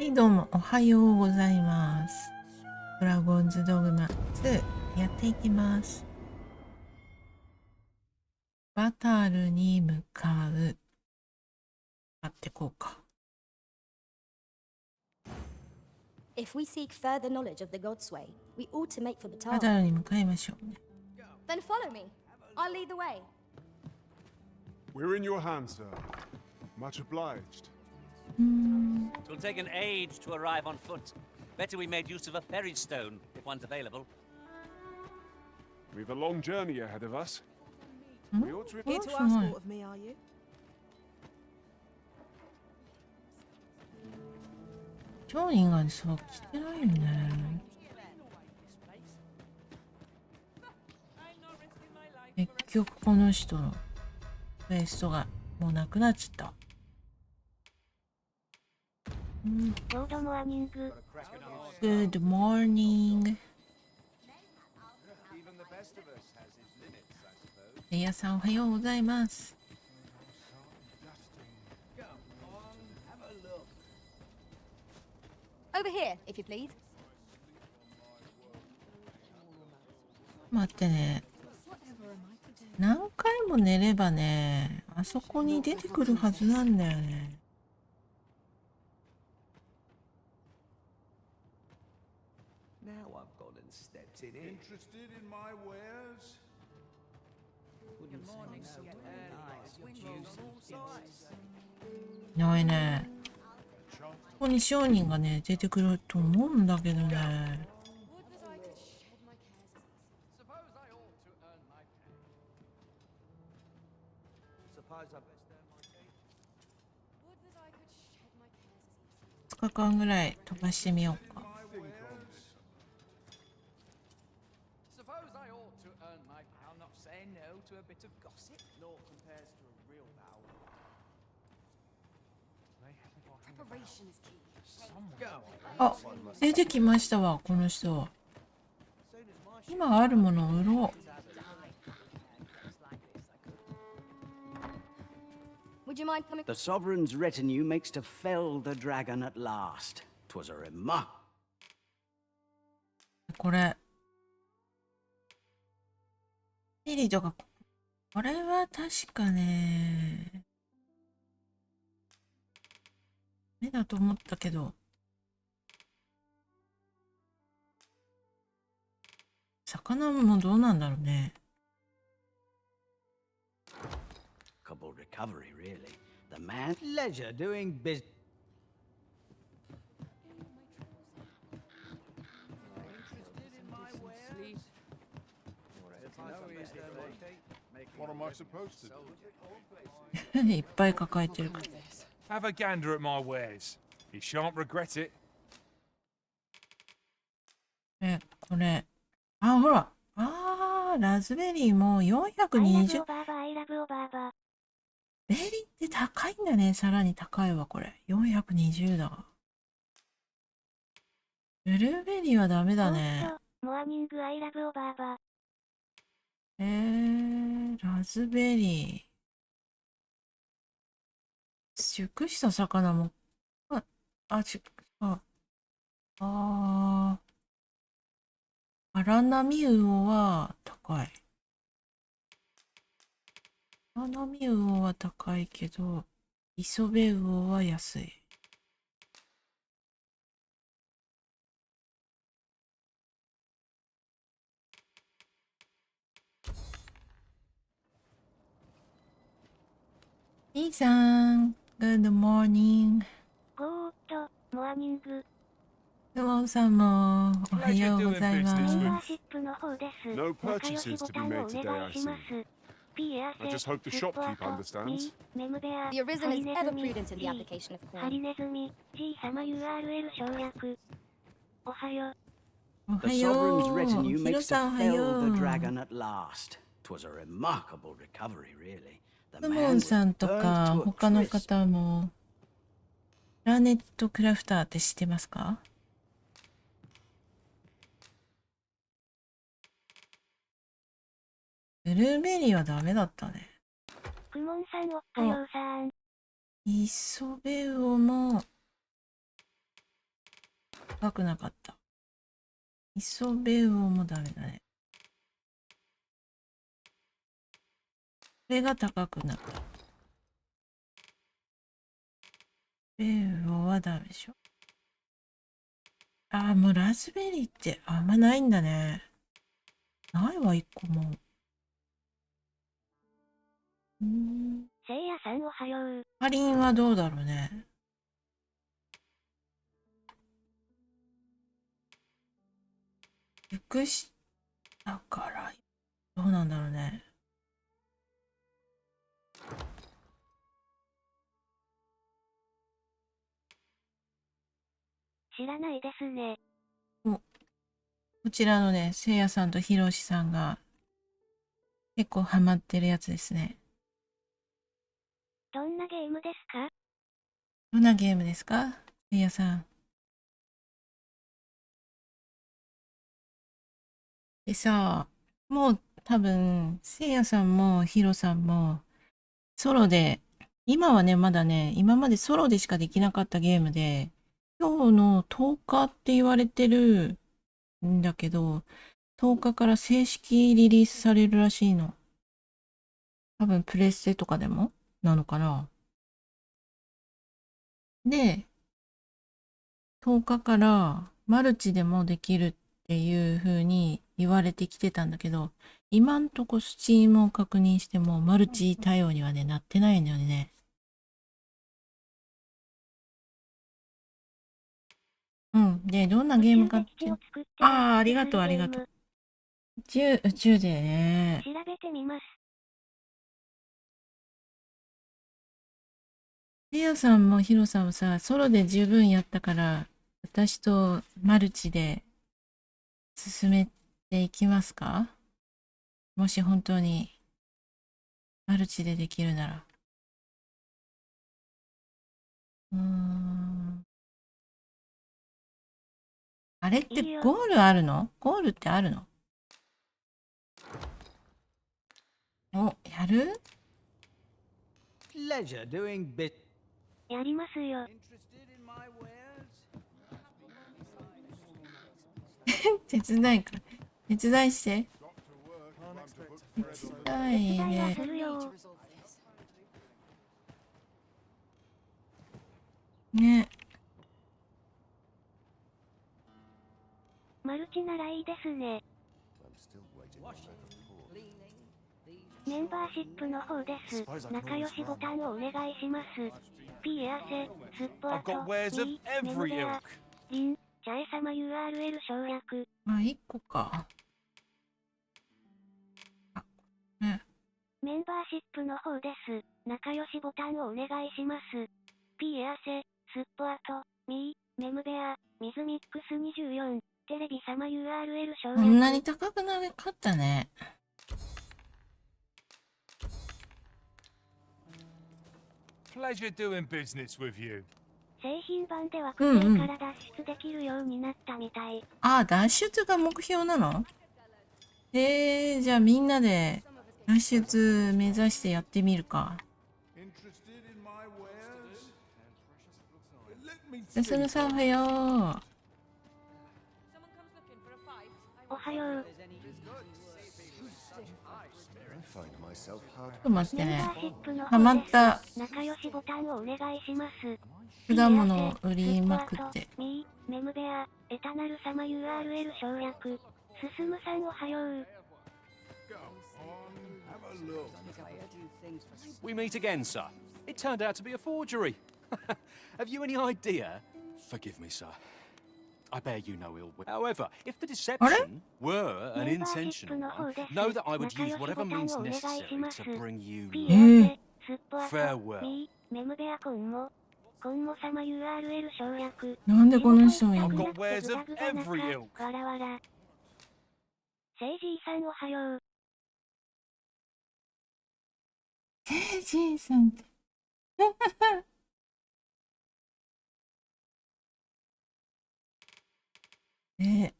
はい、どうもおはようございます。ドラゴンズドグマ2やっていきます。バタルに向かう。やってこうか。If we seek further knowledge of the God's way, we ought to make for the バ tower. タルに向かいましょうね。Then follow me. I'll lead the way. We're in your hands, sir. Much obliged. It will take an age to arrive on foot. Better we made use of a ferry stone, if one's available. We've a long journey ahead of us. We ought to... Here to ask aught of me, are you? 商人がそう来てないよね。結局この人のクエストがもうなくなっちゃった。Good morning. Good morning. レイヤさんおはようございます。Over here, if you please. 待ってね。何回も寝ればね、あそこに出てくるはずなんだよね。Now I've gone and stepped in it. Interested in my wares? Good morning, so nice. ないね。ここに商人がね、出てくると思うんだけどね。2日間ぐらい飛ばしてみようか。あ、出てきましたわ、この人。今あるものを売ろう。Would you mind coming? The sovereign's retinue makes to fell the dragon at last. 'Twas a remark. これ。ピリとか、これは確かね。目だと思ったけど。魚もどうなんだろうね。Couple recovery, really. The man leisure doing business. What am I supposed to do? いっぱい抱えてるから。Have a gander at my wares. You shan't regret it. これ。あ、ほら。ラズベリーも420。ベリーって高いんだね。さらに高いわ、これ。420だ。ブルーベリーはダメだね。ラズベリー。熟した魚も。荒波魚は高い。荒波魚は高いけど、磯辺魚は安い。兄さん、Good morning。Good morning。クモンさんもおはようございます。No purchases to be made today, I see. I just hope the shopkeep understands. The Arisen is ever prudent in the application of coin. The sovereign's retinue makes to fell the dragon at last. 'Twas a remarkable recovery, really. クモンさんとか他の方もプラネットクラフターって知ってますか？ブルーベリーはダメだったね。クモンさんおっはようさん。磯辺魚も高くなかった。イソベウオもダメだね。これが高くなった。ベウオはダメでしょ。ああ、もうラズベリーってあんまないんだね。ないわ、一個も。せいやさんおはよう。かりんはどうだろうね。熟したから、どうなんだろうね。知らないですね。こちらのね、せいやさんとひろしさんが結構ハマってるやつですね。どんなゲームですか？どんなゲームですか、せいやさん。でさ、もう多分、せいやさんもひろさんもソロで、今はね、まだね、今までソロでしかできなかったゲームで、今日の10日って言われてるんだけど、10日から正式リリースされるらしいの。多分プレステとかでもなのかな。で、10日からマルチでもできるっていう風に言われてきてたんだけど、今んとこスチームを確認してもマルチ対応にはね、なってないんだよね。うん。で、どんなゲームかっていう。ああ、ありがとう、ありがとう。宇宙でね。調べてみます。レアさんもヒロさんもさ、ソロで十分やったから、私とマルチで進めていきますか？もし本当にマルチでできるなら。あれってゴールあるの？ゴールってあるの？お、やる？Pleasure doing bit. やりますよ。Interested in my wares? 手伝いか。手伝いして。手伝い手伝いはね。するよ。ね。マルチならいいですね。メンバーシップの方です。仲良しボタンをお願いします。ピーアセ、スッポア I've got ト、wares of ミー、メム every ベア、 ilk. リン、チャエ様 URL 省略。あ、1個か。あ、ね。メンバーシップの方です。仲良しボタンをお願いします。ピーアセ、スッポアト、ミー、メムベア、ミズミックス24、テレビ様 URL 省略。こんなに高くなかったね。Pleasure doing business with you. 製品版ではクセから脱出できるようになったみたい。あ、脱出が目標なの？じゃあみんなで脱出目指してやってみるか。すむさんおはよう。おはよう。ちょっと待ってね。メンバーシップのハマ方です。った仲良しボタンをお願いします。果物を売りまくって。ミー、メムベア、エタナル様 URL 省略。すむさんおはよう。We meet again, sir. It turned out to be a forgery. Have you any idea? Forgive me, sir. I bear you no ill will. However, if the deception were an intentional one, know that I would use whatever means necessary to bring you farewell. ミー、メムベアコンモ様 URL 省略。なんでこの人もいる I've の？ got wares of every ilk. わらわら。セイジーさんおはよう。ジーさんって。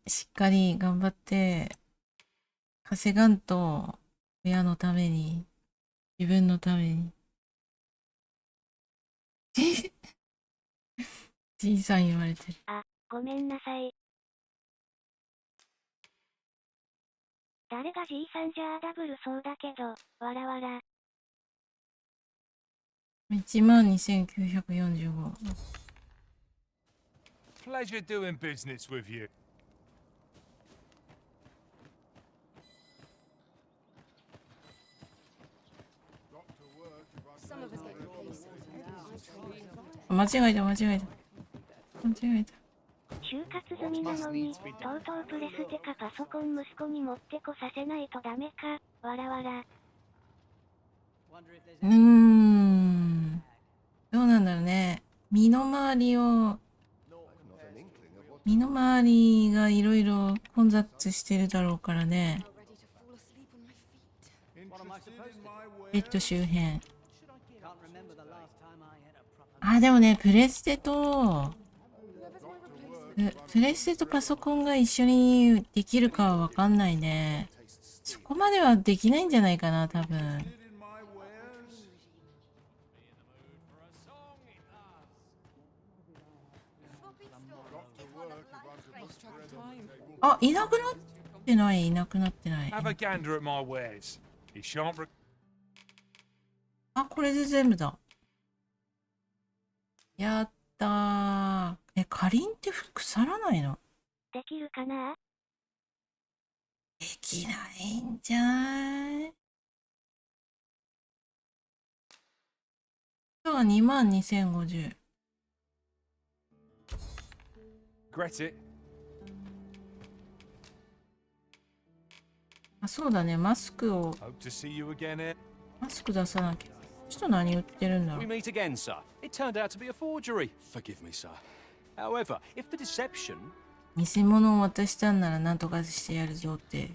しっかり頑張って稼がんと、親のために、自分のために。じいさん言われてる。ごめんなさい。誰が G さんじゃあダブルそうだけど、わらわら。12,945。Pleasure doing business with you. Some of us get complacent. I 間違えた。就活済みなのに、とうとうプレステかパソコン息子に持ってこさせないとダメか、わらわら。どうなんだろうね。身の回りがいろいろ混雑してるだろうからね。 ready to fall asleep on my feet. ベッド周辺。でもね、プレステとパソコンが一緒にできるかはわかんないね。そこまではできないんじゃないかな、多分。いなくなってない。 Have a gander at my wares. He shan't. これで全部だ。やったー。かりんって腐らないの？できるかな？できないんじゃない？今日は22,050。Regret it. そうだね。マスク Hope to see you again here. 出さなきゃ。人何売ってるんだろ We う。 meet again, sir. It turned out to be a forgery. Forgive me, sir. However, if the deception... 偽物を渡したんなら何とかしてやるぞって。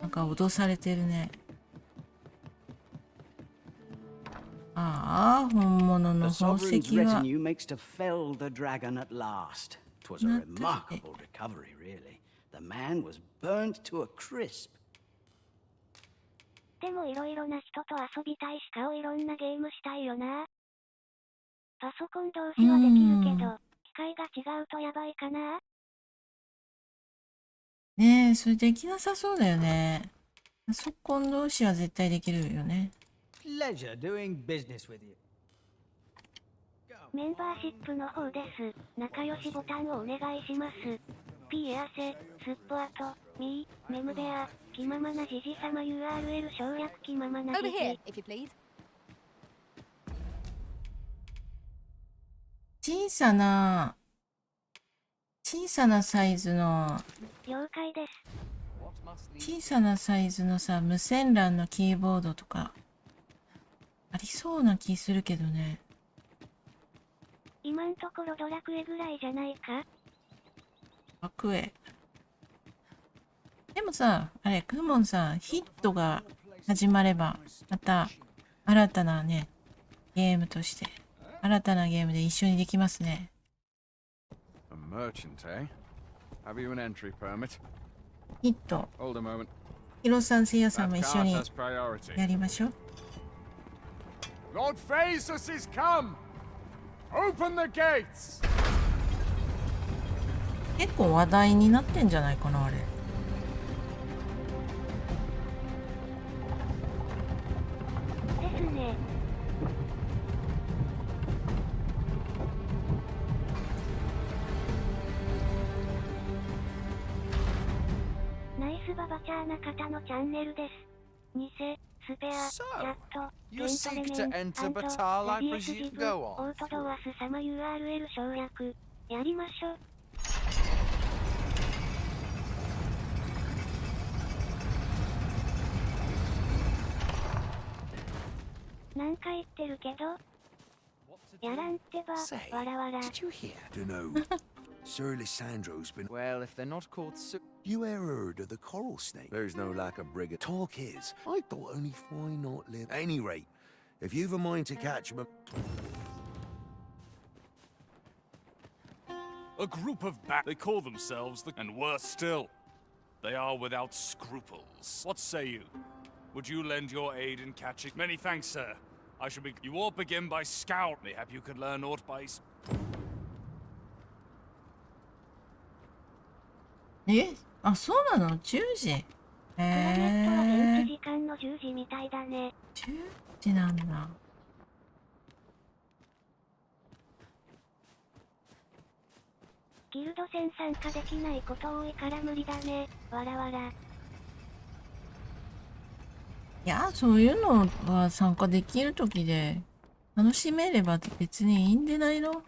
なんか脅されてるね。本物の The 宝 sovereign's 石は retinue makes to fell the dragon at last. 'Twas a remarkable recovery, really. The man was burnt to a crisp. でもいろいろな人と遊びたいし顔いろんなゲームしたいよな。パソコン同士はできるけど、機械が違うとやばいかな。ねえ、それできなさそうだよね。パソコン同士は絶対できるよね。Pleasure doing business with you. メンバーシップの方です。仲良しボタンをお願いします。P エアセ、スッポアト、ミー、メムベア、気ままなジジ様 URL 省略気ままなジ Over ジ。 here, if you please. 小さなサイズの、了解です。小さなサイズのさ、無線 LAN のキーボードとか、ありそうな気するけどね。今んところドラクエぐらいじゃないか？ドラクエ。でもさ、クモンさ、ヒットが始まれば、また新たなね、ゲームとして、新たなゲームで一緒にできますね。A merchant, eh? Have you an entry permit? ヒット。 Hold a moment. ヒロさん、せいやさん That も一 cart 緒に has priority. やりましょう。Lord Phaesus is come! Open the gates! 結構話題になってんじゃないかな、あれ。ですね。ナイスババチャーな方のチャンネルです。偽、スペア、So, キャット、 you レント seek レ to メン、 enter アント、 Batal, I レビエス presume. ジブ、 Go オ on. ートドアス様 URL 省略。やりましょう。何回言ってるけど、やらんってば、 Say, わらわら。 did you hear? Dunno. Sir Lysandro's been... Well, if they're not called Sir... You ever heard of the coral snake? There's no lack of brigand. Talk is, I thought only fly not live. Any rate, if you've a mind to catch 'em... A group of they call themselves the... And worse still, they are without scruples. What say you? Would you lend your aid in catching... Many thanks, sir. I shall be... You all begin by scout. Mayhap you could learn aught by... え、あ、そうなの ?10 時。プラネットは現地時間の10時みたいだね。10時なんだ。ギルド戦参加できないこと多いから無理だね。わらわら。いや、そういうのは参加できるときで楽しめれば別にいいんでないの？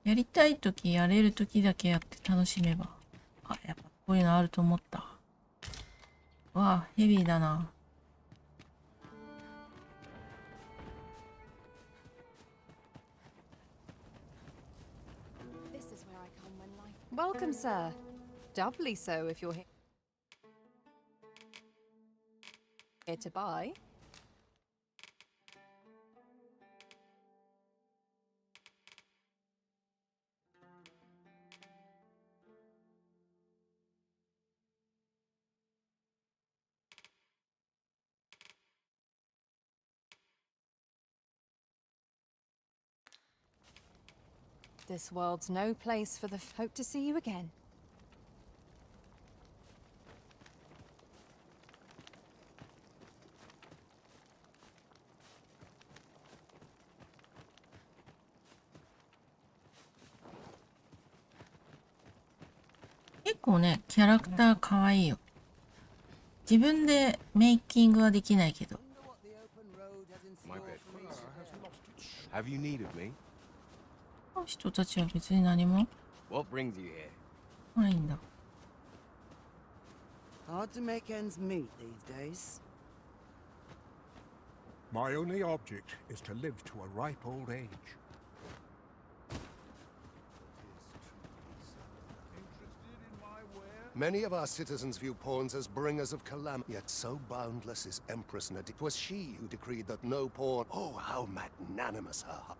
やりたいときやれるときだけやって楽しめば。あ、やっぱこういうのあると思った。わあ、ヘビーだな。Welcome, sir. Doubly so if you're here to buy. This world's no place for the hope to see you again. .結構ね、キャラクターかわいいよ。自分でメイキングはできないけど。Have you needed me? この人たちは別に何も What brings you here? ないんだ。Hard to make ends meet these days. My only object is to live to a ripe old age. Many of our citizens view pawns as bringers of calamity, yet so boundless is Empress Nadia. 'Twas she who decreed that no pawn. Oh, how magnanimous her heart.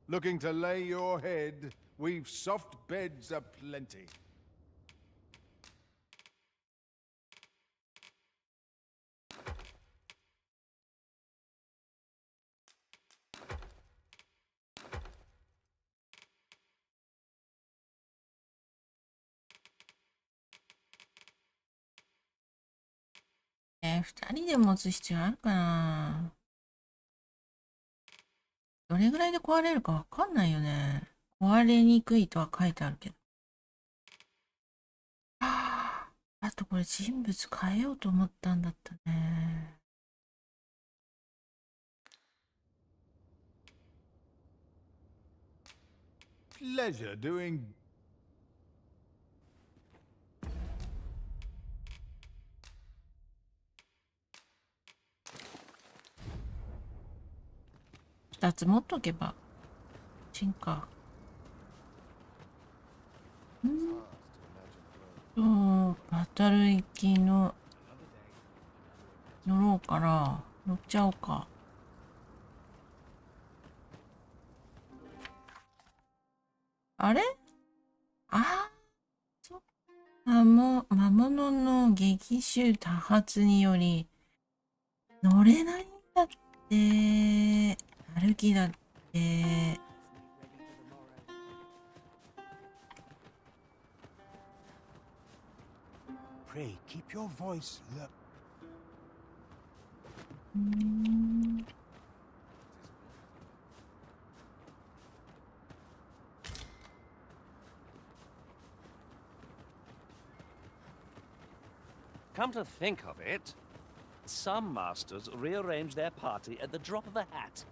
Looking to lay your head? We've soft beds aplenty. ?2 人で持つ必要あるかな？どれぐらいで壊れるかわかんないよね。壊れにくいとは書いてあるけど。あとこれ人物変えようと思ったんだったね。Pleasure doing. 2つ持っとけば。チンか。バトル行きの乗ろうかな。乗っちゃおうか。あれ？あそっか。魔物の激臭多発により乗れないんだって。歩きだって。Pray, keep your voice low. Come to think of it, some masters rearrange their party at the drop of a hat.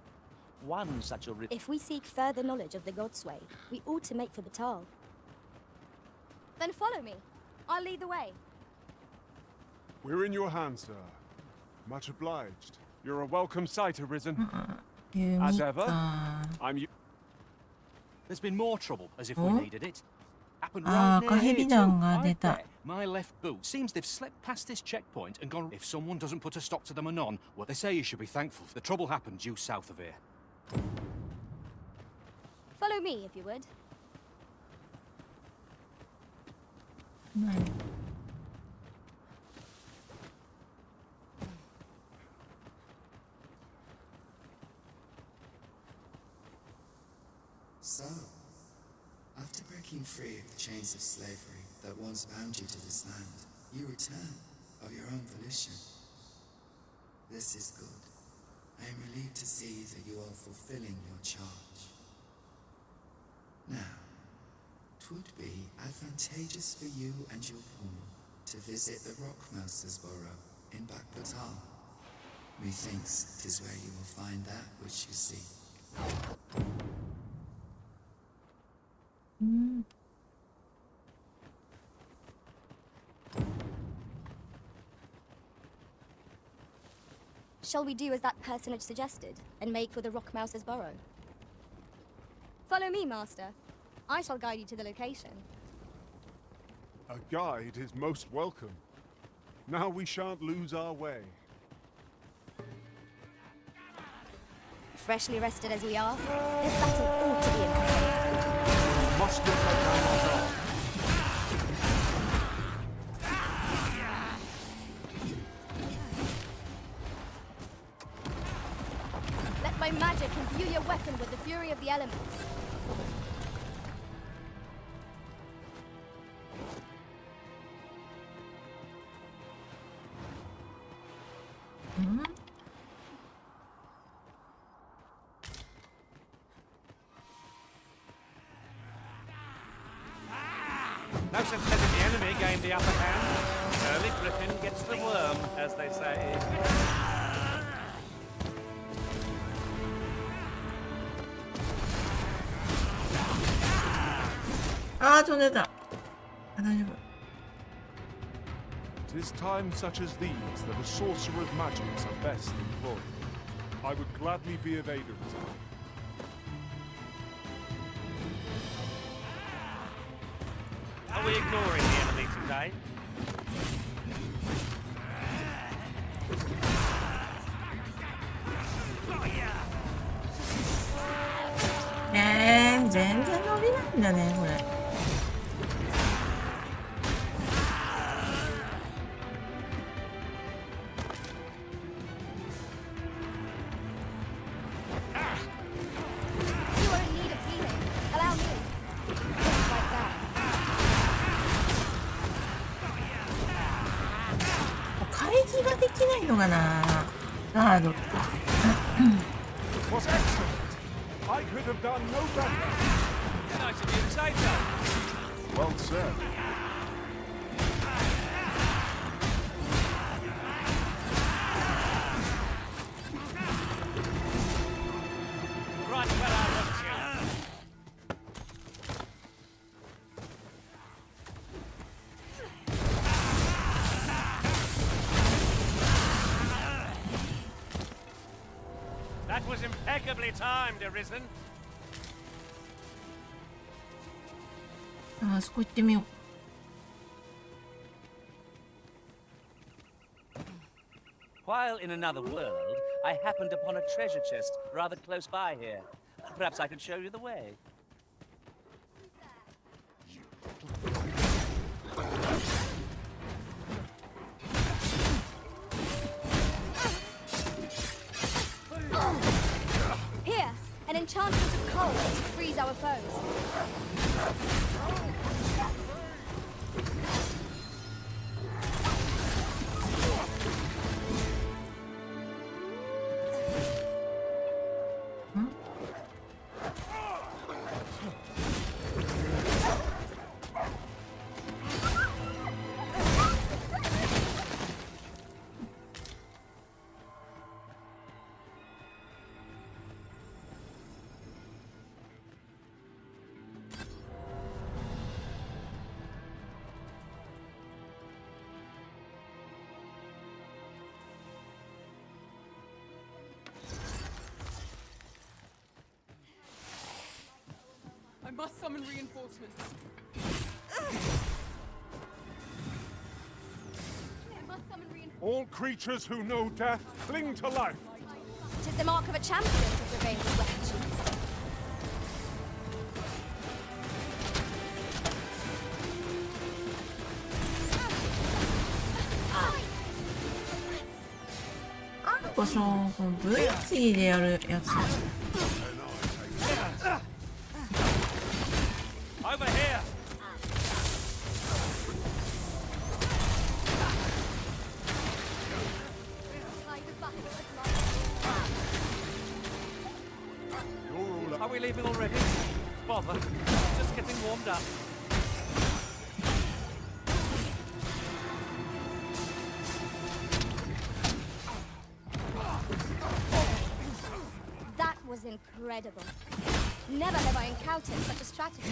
One such a... If we seek further knowledge of the God's way, we ought to make for Batal. Then follow me. I'll lead the way. We're in your hands, sir. Much obliged. You're a welcome sight, Arisen. As ever, I'm you. There's been more trouble, as if we needed it. Happened Ah, right near here, too. kahibidang ga I deta. bet my left boot seems they've slipped past this checkpoint and gone. If someone doesn't put a stop to them anon, well, they say you should be thankful. The trouble happened due south of here. Follow me, if you would. So, After breaking free of the chains of slavery that once bound you to this land, you return of your own volition. This is good. I am relieved to see that you are fulfilling your charge. Now, 'twould be advantageous for you and your pawn to visit the Rockmouser's burrow in Bakbatal. Methinks 'tis where you will find that which you seek. うん。Shall we do as that personage suggested and make for the Rockmouser's burrow? Follow me, Master. I shall guide you to the location. A guide is most welcome. Now we shan't lose our way. Freshly rested as we are, this battle ought to be in. Must not let down our guard. Let my magic imbue your weapon with the fury of the elements. No sense letting the enemy gain the upper hand. Early Griffin gets the worm, as they say. ああ、飛んでた。あ、大丈夫。 'Tis times such as these that a sorcerer's magics are best employed. I would gladly be of aid of it. Are we ignoring the enemy today?全然伸びないんだね、これ。You are in need of healing. Allow me. Just like that. 回避ができないのかな、ガードって。Was excellent. I could have done no better. Nice of you to say so. Well said. Right where I want you. That was impeccably timed, Arisen. あそこ行ってみよう。While in another world, I happened upon a treasure chest rather close by here. Perhaps I could show you the way. Here, an enchantment of cold to freeze our foes. I must summon reinforcements. All creatures who know death cling to life. It is the mark of a champion to prevail with weapon shields. VC でやるやつ。I Over here! Are we leaving already? Bother. Just getting warmed up. That was incredible. Never have I encountered such a strategy.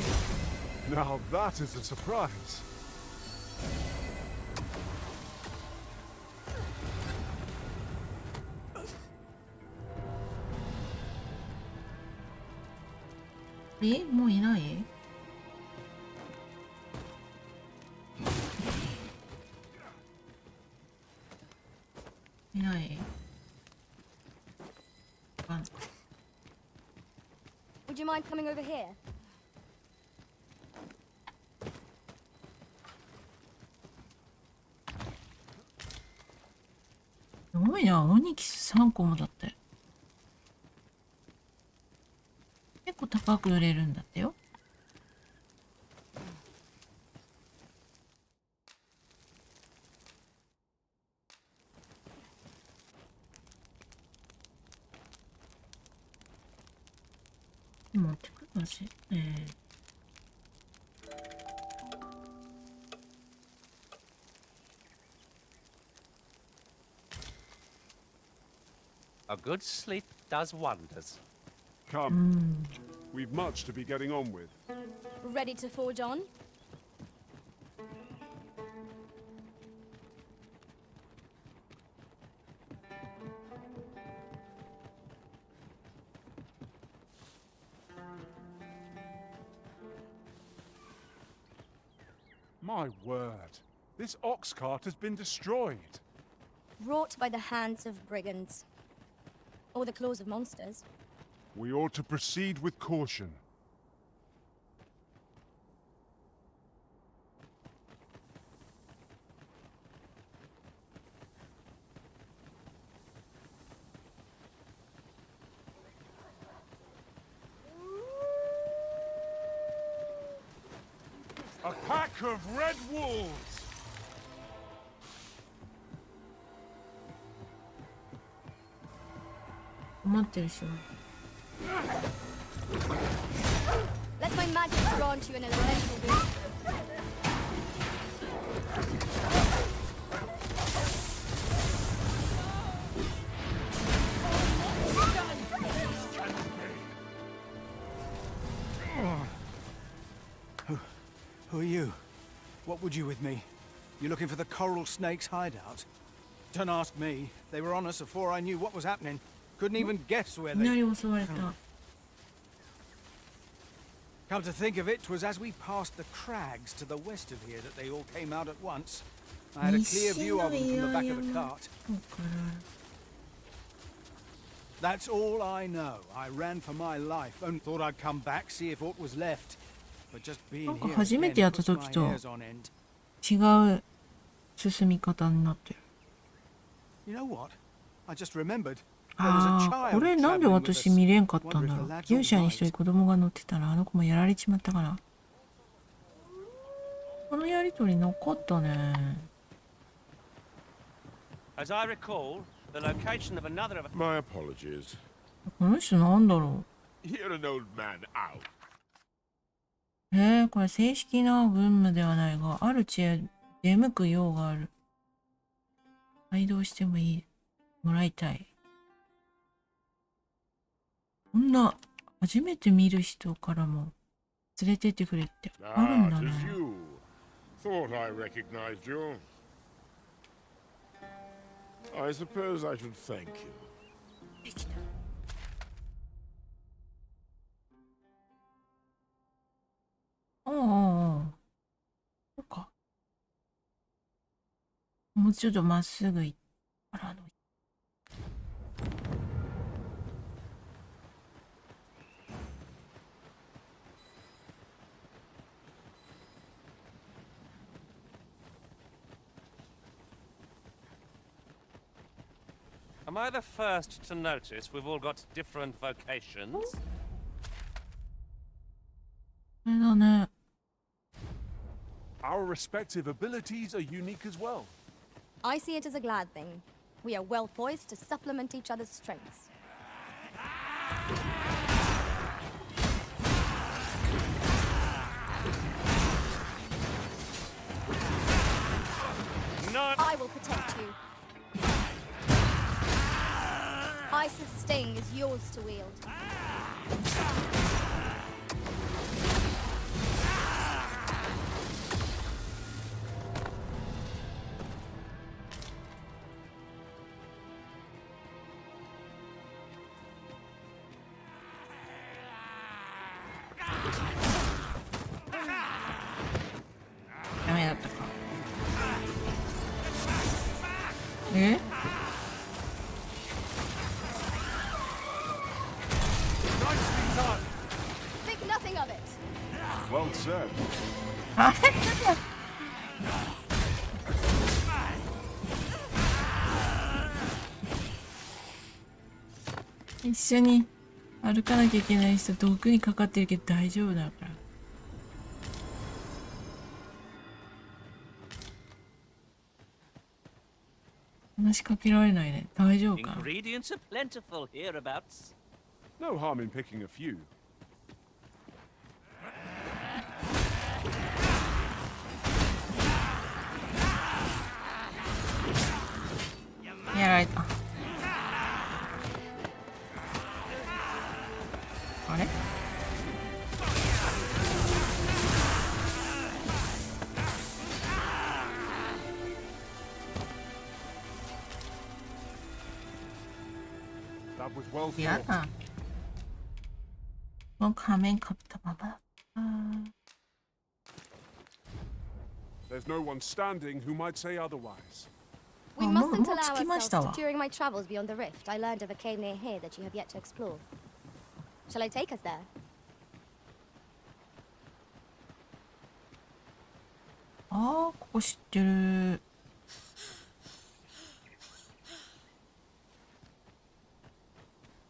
Now that is a surprise. Eh? もういない？いない？ Would you mind coming over here? すごいな、オニキス3個もだって。結構高く売れるんだってよ。持ってくるし、A good sleep does wonders. Come. We've much to be getting on with. Ready to forge on? My word. This ox cart has been destroyed. Wrought by the hands of brigands. Or the claws of monsters. We ought to proceed with caution. A pack of red wolves! 待ってるしょ。Let my magic grant you an elemental boost. Who are you? What would you with me? You looking for the coral snake's hideout? Don't ask me. They were on us before I knew what was happening. Couldn't even guess where they... Come to think of it, 'twas as we passed the crags to the west of here that they all came out at once. I had a clear view of them from the back of the cart. That's all I know. I ran for my life, and thought I'd come back, see if aught was left. But just being here again puts my hairs on end. 違う進み方になってる。 You know what? I just remembered. ああ、これなんで私見れんかったんだろう。牛舎に一人子供が乗ってたらあの子もやられちまったから。このやりとりなかったね。As I recall, the location of another of... My apologies. この人なんだろ You're an old man out. う。これ正式な軍務ではないが、ある地へ出向く用がある。帯同してもいい。もらいたい。こんな初めて見る人からも連れてってくれってあるんだね。Thought I recognized you. I suppose I should thank you. ああ、そうか。もうちょっとまっすぐ行ったらAm I the first to notice we've all got different vocations? これだね。our respective abilities are unique as well. I see it as a glad thing. We are well poised to supplement each other's strengths. I will protect you. Ice's sting is yours to wield. Think nothing of it. Well said. 一緒に歩かなきゃいけない人毒にかかってるけど大丈夫だから。話しかけられないね。大丈夫かな。 Ingredients are plentiful hereabouts. No harm in picking a few. やられた。あれやだ。もう仮面かぶったままだ。There's no one standing who might say otherwise. We mustn't allow ourselves to. During my travels beyond the rift, I learned of a cave near here that you have yet to explore. Shall I take us there? ああ、ここ知ってる。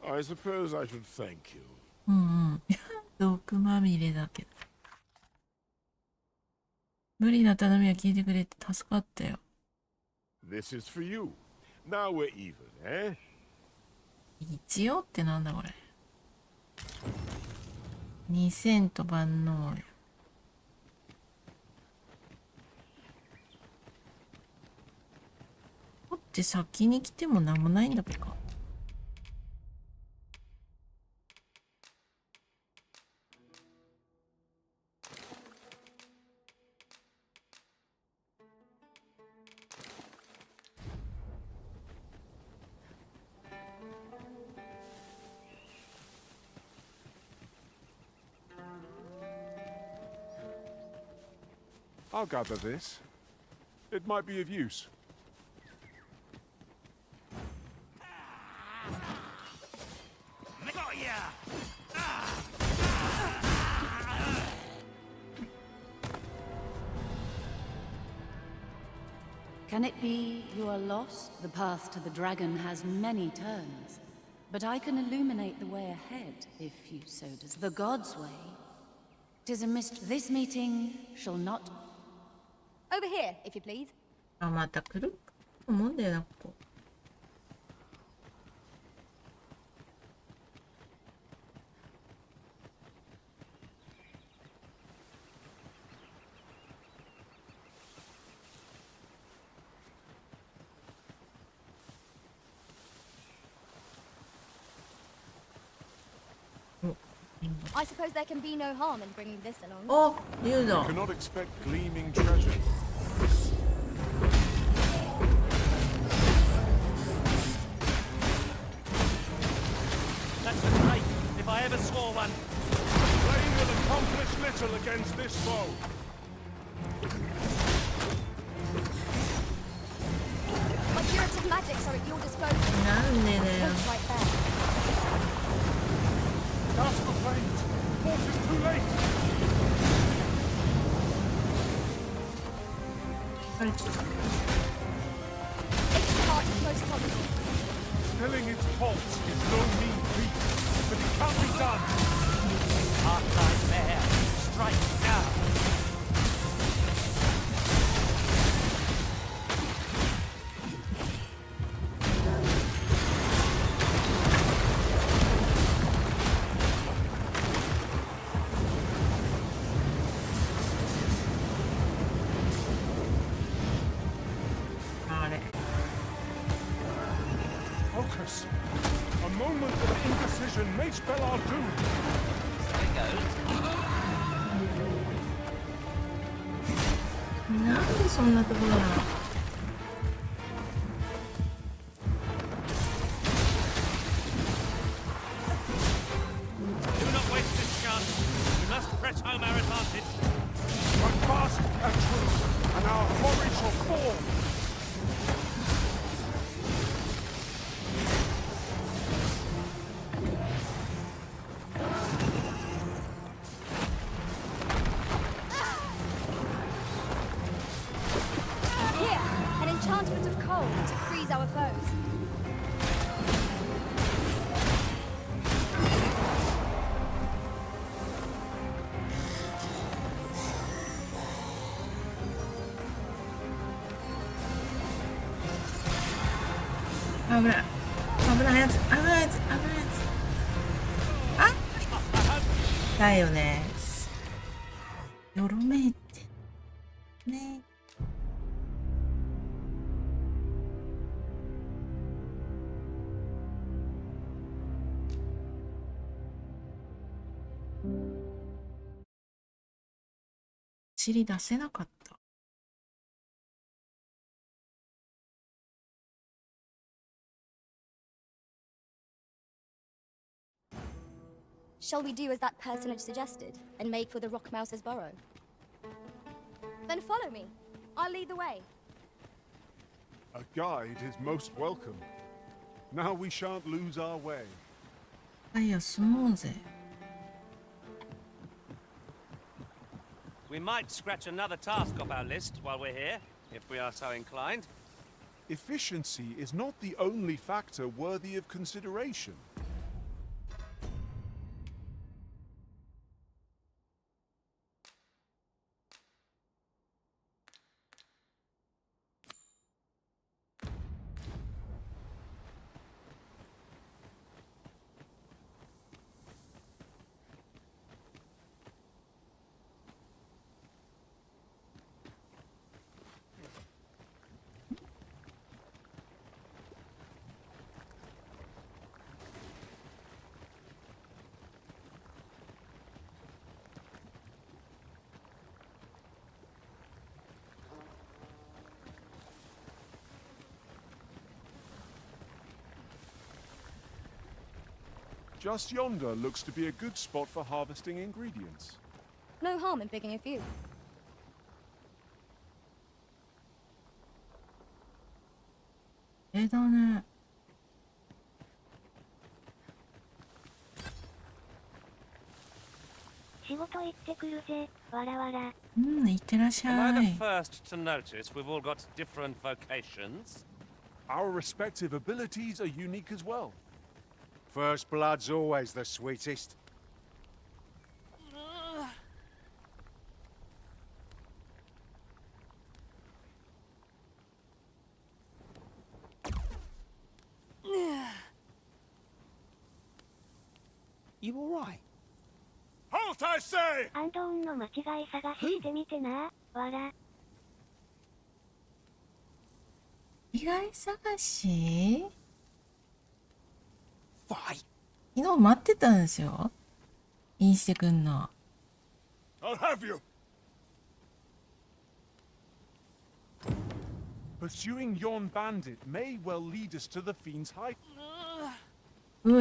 I suppose I should thank you. うんうん。毒まみれだけど。無理な頼みは聞いてくれて助かったよ。This is for you. Now we're even, eh? 一応ってなんだこれ。2000と万能よ。こって先に来てもなんもないんだべか。I'll gather this. It might be of use. Can it be you are lost? The path to the dragon has many turns, but I can illuminate the way ahead if you so desire. The god's way. 'Tis a mist. This meeting shall not. Over here, if you please. あ、また来ると思うんだよな、ここ。I suppose there can be no harm in bringing this along. お、竜だ。 You cannot expect gleaming treasure. That's the knife, if I ever saw one. Blade will accomplish little against this foe. My curative magics are at your disposal. なんでだよ。 It's right there. That's the blade. Fought is too late. あれちょっと。 It's the heart is most probable. Stilling its pulse is no mean feat, but it can be done. Heart like bear, strike now. Focus. A moment of indecision may spell our doom. There it goes. なんでそんなところなの。Do not waste this chance. We must press home our advantage. But fast and true, and our quarry shall fall. Here, an enchantment of cold to freeze our foes. Oh, 危ない危ないやつ危ないやつ危ないやつ。あだよね。よろめいてね。尻出せなかった。Shall we do as that personage suggested and make for the Rock Mouse's burrow? Then follow me. I'll lead the way. A guide is most welcome. Now we shan't lose our way. はい、休もうぜ。We might scratch another task off our list while we're here, if we are so inclined. Efficiency is not the only factor worthy of consideration. Just yonder looks to be a good spot for harvesting ingredients. No harm in picking a few. だね。仕事行ってくるぜ、わらわら。うん、いってらっし Am ゃ I い the。first to notice we've all got different vocations? Our respective abilities are unique as well. First blood's always the sweetest. You alright? Halt, I say! アンドーンの間違い探ししてみてな、わら。意外探しFight. 昨日待ってたんですよ。インしてくんの。I'll have you! Pursuing yon bandit may well lead us to the fiend's hide.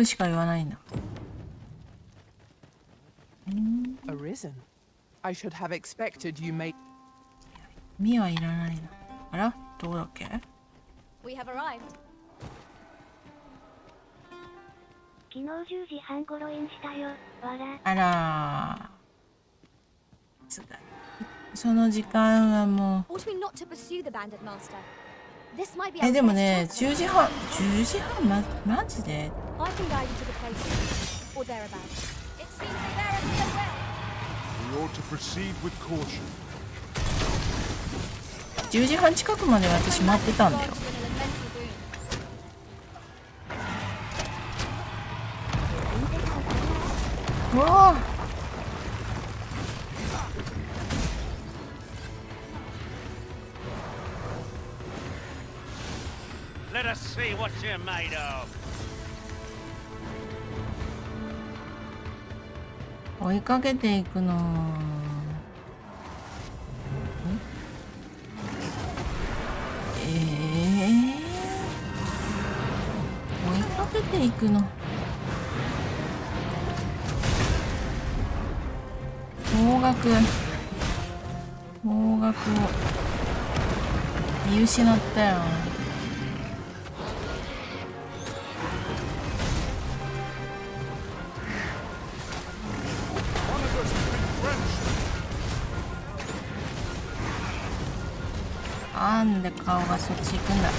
しか言わないんだ。Arisen. I should have expected you may. ミはいらないな。あら、どこだっけ？ We have arrived. 昨日10時半頃インしたよ、わら。あらー。つらい。その時間はもう。 Ought we not to pursue the bandit master? This might be で our も best ね、 chance. 10時半マジで I can guide you to the place or thereabouts. It seems that there is no way. We ought to proceed with caution. 10時半近くまで私待ってたんだよ。うわあ。Let us see what you're made of. 追いかけていくの。追いかけていくの。方角を見失ったよ。なんで顔がそっち行くんだ。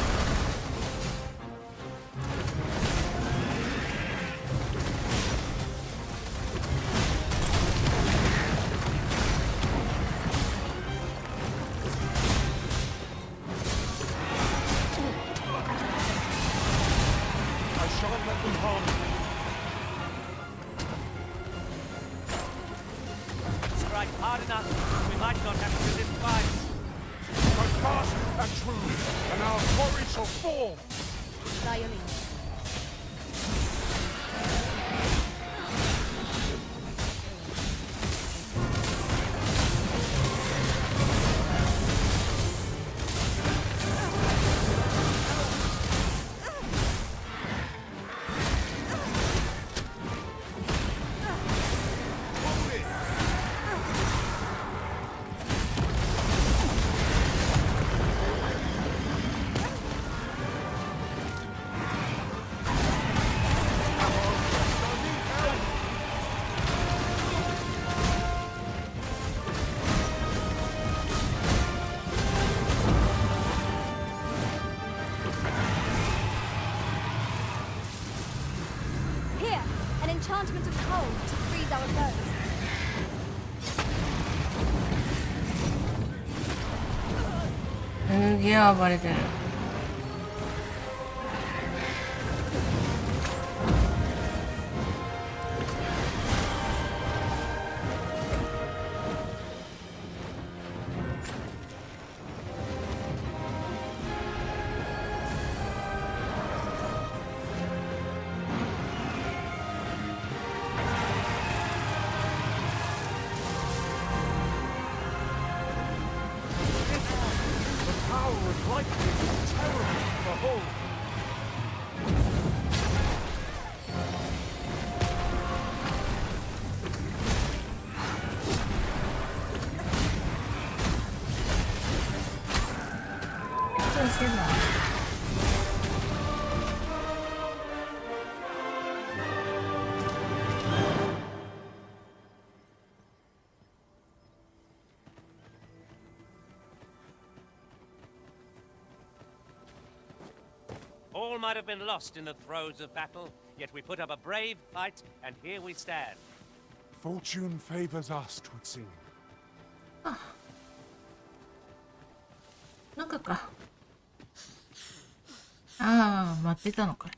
Enchantment of cold to freeze our bones. すげえ暴れてる。All might have been lost in the throes of battle, yet we put up a brave fight, and here we stand. Fortune favors us, 'twould seem. 中か。ああ、待ってたのか。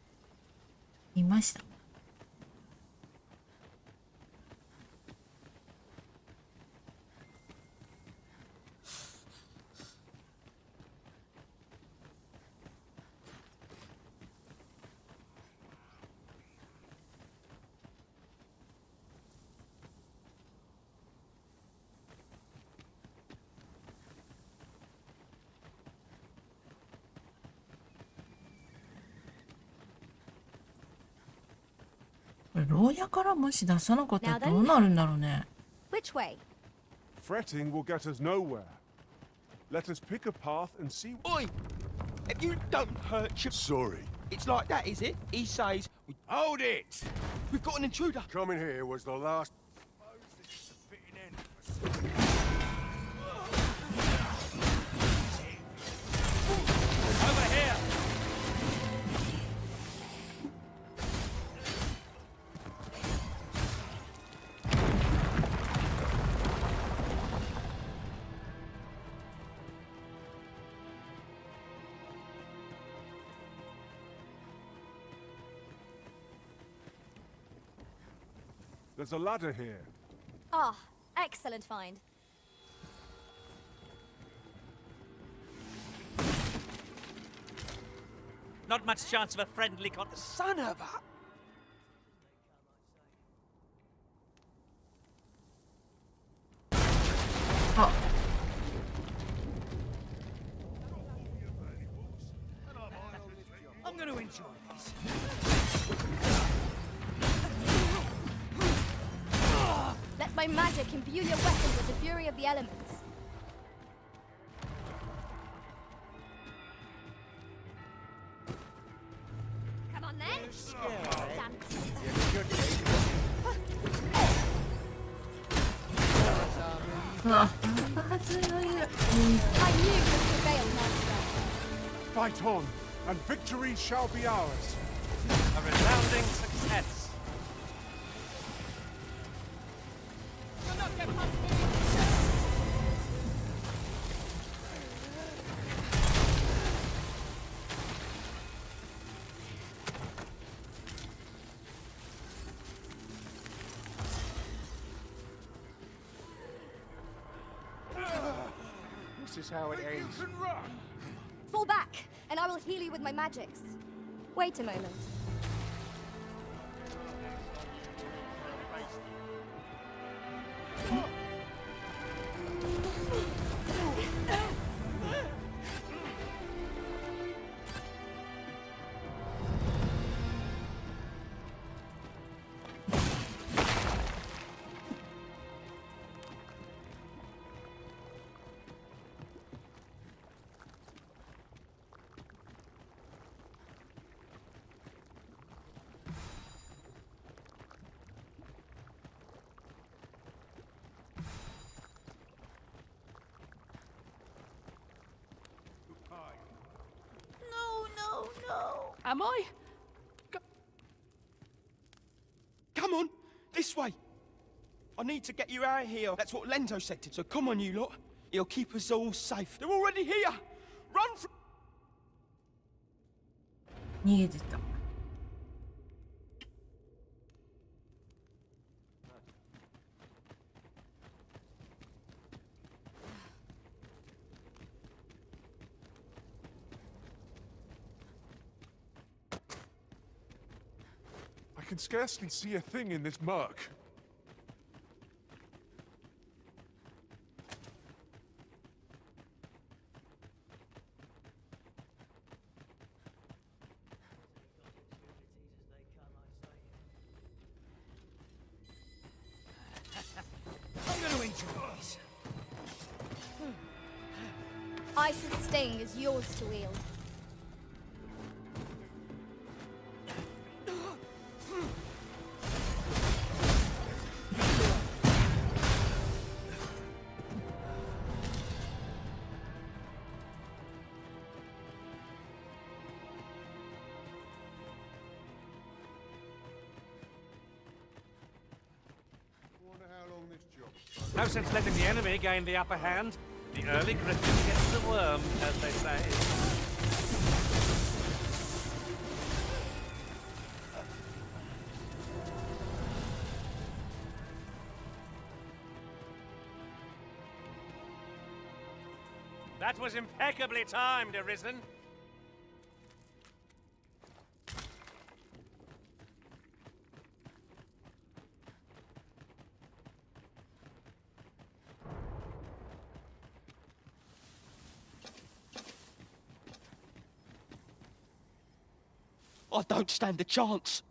いました。牢屋からもし出さなかったらどうなるんだろうね。Which way? Fretting will get us nowhere. Let us pick a path and see. Oi! If you don't hurt your... Sorry. It's like that, is it? He says... Hold it! We've got an intruder. Coming here was the last... Over here! There's a ladder here. Ah, excellent find. Not much chance of a friendly Son of a... I'm going to enjoy this. Let my magic imbue your weapon with the fury of the elements. Come on then. I knew you'd prevail, Master. Fight on, and victory shall be ours. A resounding success. This is how it ends. Fall back, and I will heal you with my magics. Wait a moment. Am I? Come on, this way. I need to get you out of here. That's what Lento said. So come on, you lot. He'll keep us all safe. They're already here. Run for... 逃げてた。I can scarcely see a thing in this murk. I'm going to enjoy this. Ice's sting is yours to wield. No sense letting the enemy gain the upper hand. The early Griffin gets the worm, as they say. That was impeccably timed, Arisen. I don't stand a chance.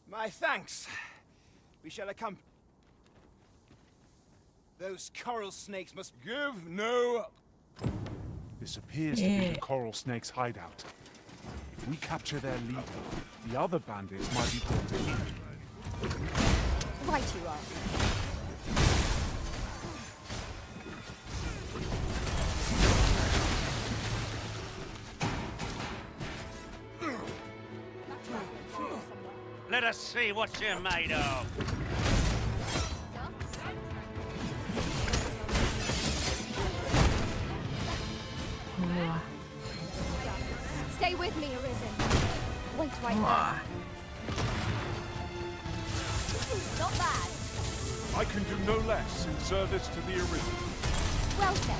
My thanks. We shall accompany. Those coral snakes must Give no... This appears to be the coral snake's hideout. If we capture their leader, the other bandits might be brought to heel. Right you are. Let us see what you're made of. Stay with me, Arisen. Wait right there. Not bad. I can do no less in service to the Arisen. Well said.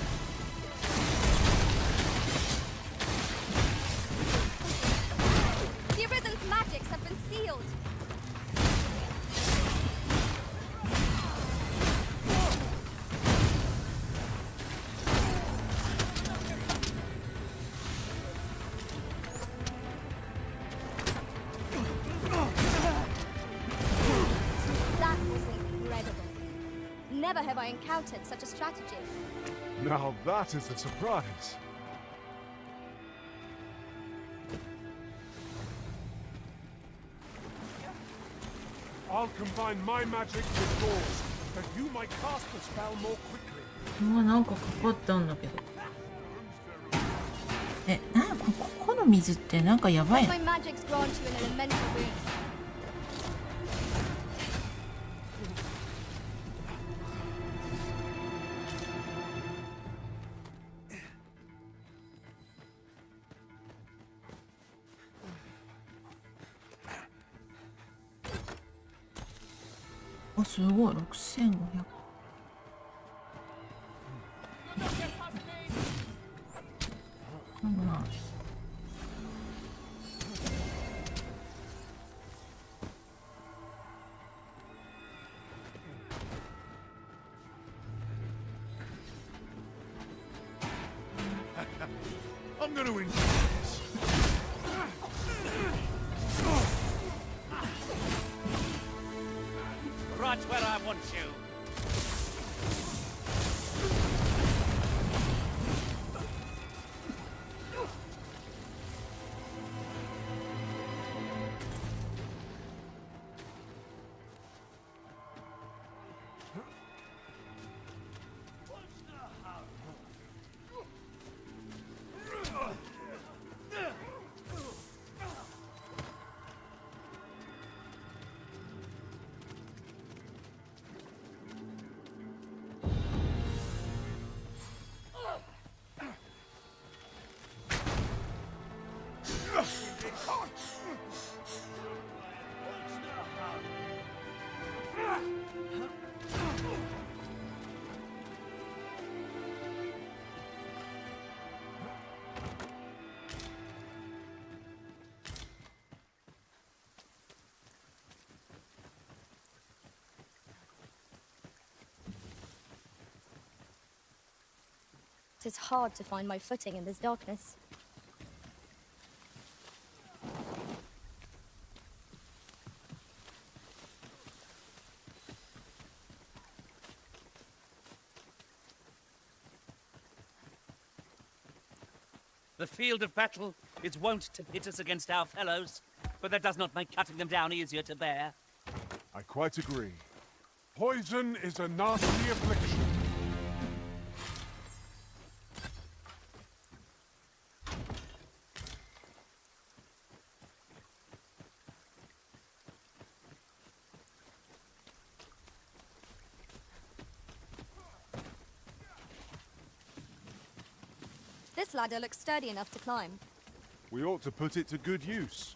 The Arisen's magics have been sealed. That was incredible. Never have I encountered such a strategy. Now that is a surprise. I'll combine my magic with yours, that you might cast the spell more quickly. うわ、なんかかかったんだけど。ここの水ってなんかやばい My な。 magic's drawn to an elemental wound. あ、すごい、6500。I'm going to enjoy this. Right where I want you. It is hard to find my footing in this darkness. The field of battle is wont to pit us against our fellows, but that does not make cutting them down easier to bear. I quite agree. Poison is a nasty affliction. This ladder looks sturdy enough to climb. We ought to put it to good use.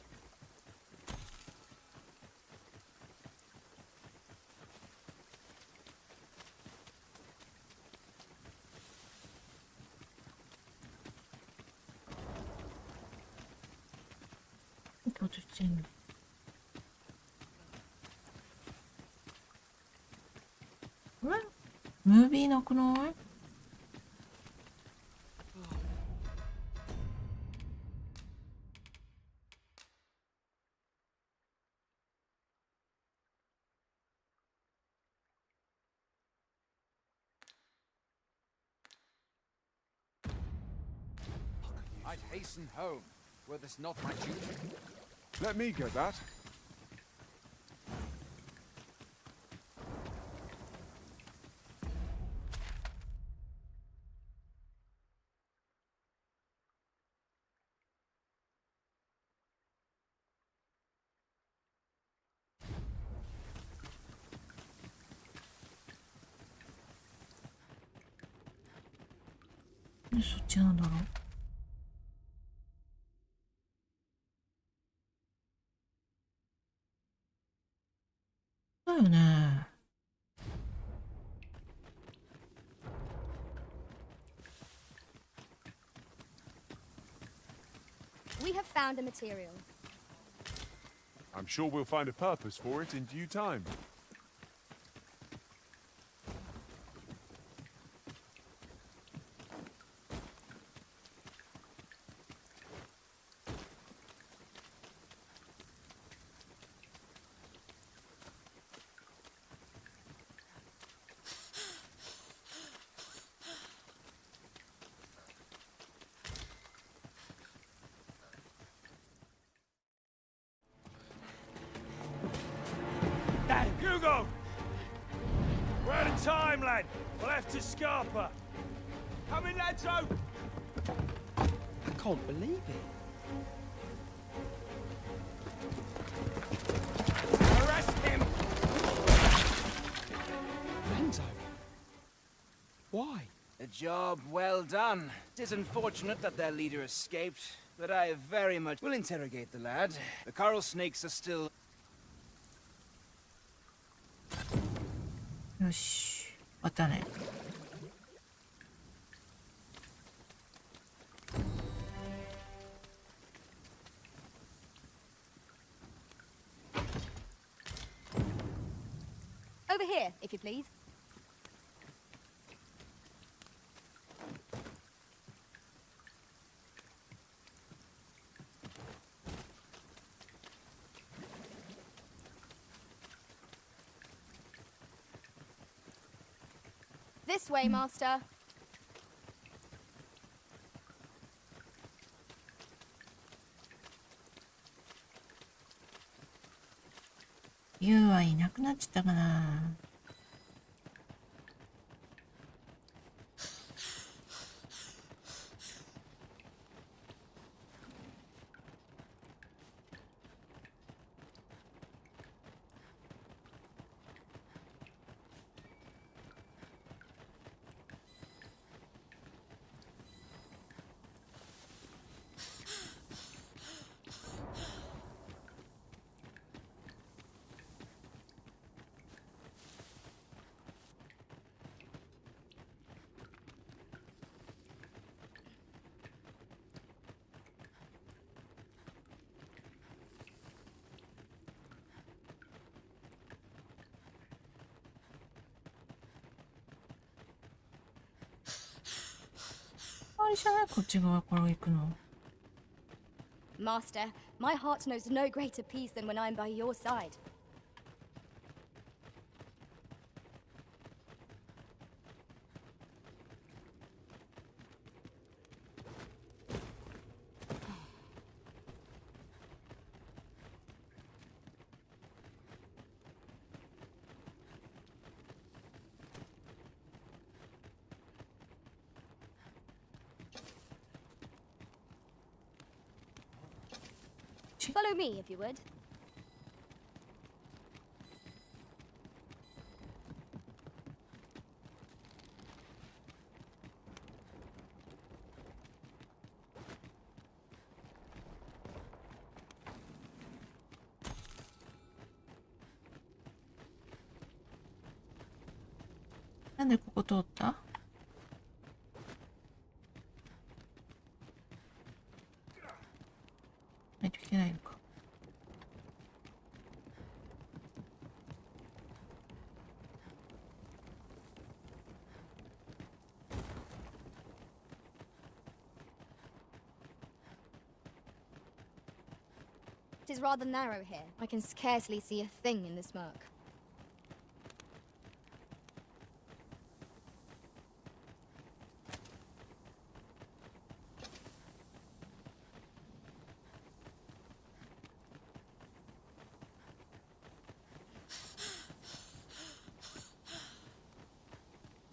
Movie なくない？I'd hasten home, were this not my duty. Let me get that. What is it? だよね。We have found the material. I'm sure we'll find a purpose for it in due time. Hugo! We're out of time, lad. We'll have to scarper. Come in, lads, out! I can't believe it. Arrest him! Renzo? Why? A job well done. It is unfortunate that their leader escaped, but I very much will interrogate the lad. The coral snakes are still... よし、またね。Over here, if you please. This way, Master. ユウはいなくなっちゃったかな。あれじゃない、こっち側から行くの。Master, my heart knows no greater peace than when I'm by your side. Follow me, if you would. Why did this go through? ないといけないのか。It is rather narrow here. I can scarcely see a thing in the smoke.